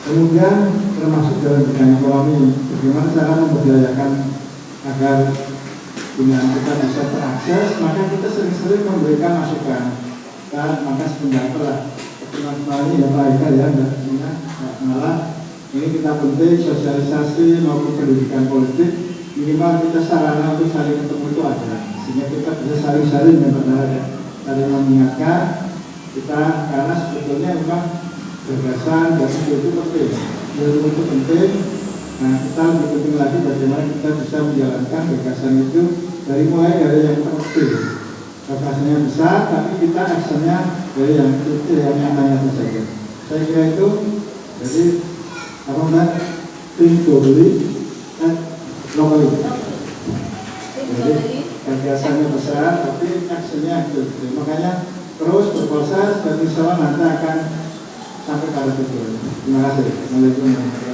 Kemudian termasuk dalam bidang ekonomi, bagaimana cara memberdayakan agar dengan kita bisa terakses, maka kita sering-sering memberikan masukan dan maka sependapat lah seperti ya Pak Eka ya, malah ini kita penting sosialisasi maupun pendidikan politik, minimal kita sarana untuk saling ketemu itu ada, sehingga kita bisa saling-saling saling mengingatkan kita, karena sebetulnya memang gagasan dan itu penting, ilmu itu penting. Nah, kita lebih penting lagi bagaimana kita bisa menjalankan gagasan itu mulai dari yang terkecil. Gagasannya besar, tapi kita actionnya dari yang kecil, yang nyata-nyata saja. Saya kira itu, jadi apa mbak? Tim globally dan locally. Jadi gagasannya besar, tapi actionnya kecil. Makanya terus berproses dan insya Allah nanti akan sampai pada tujuan. Terima kasih. Assalamualaikum.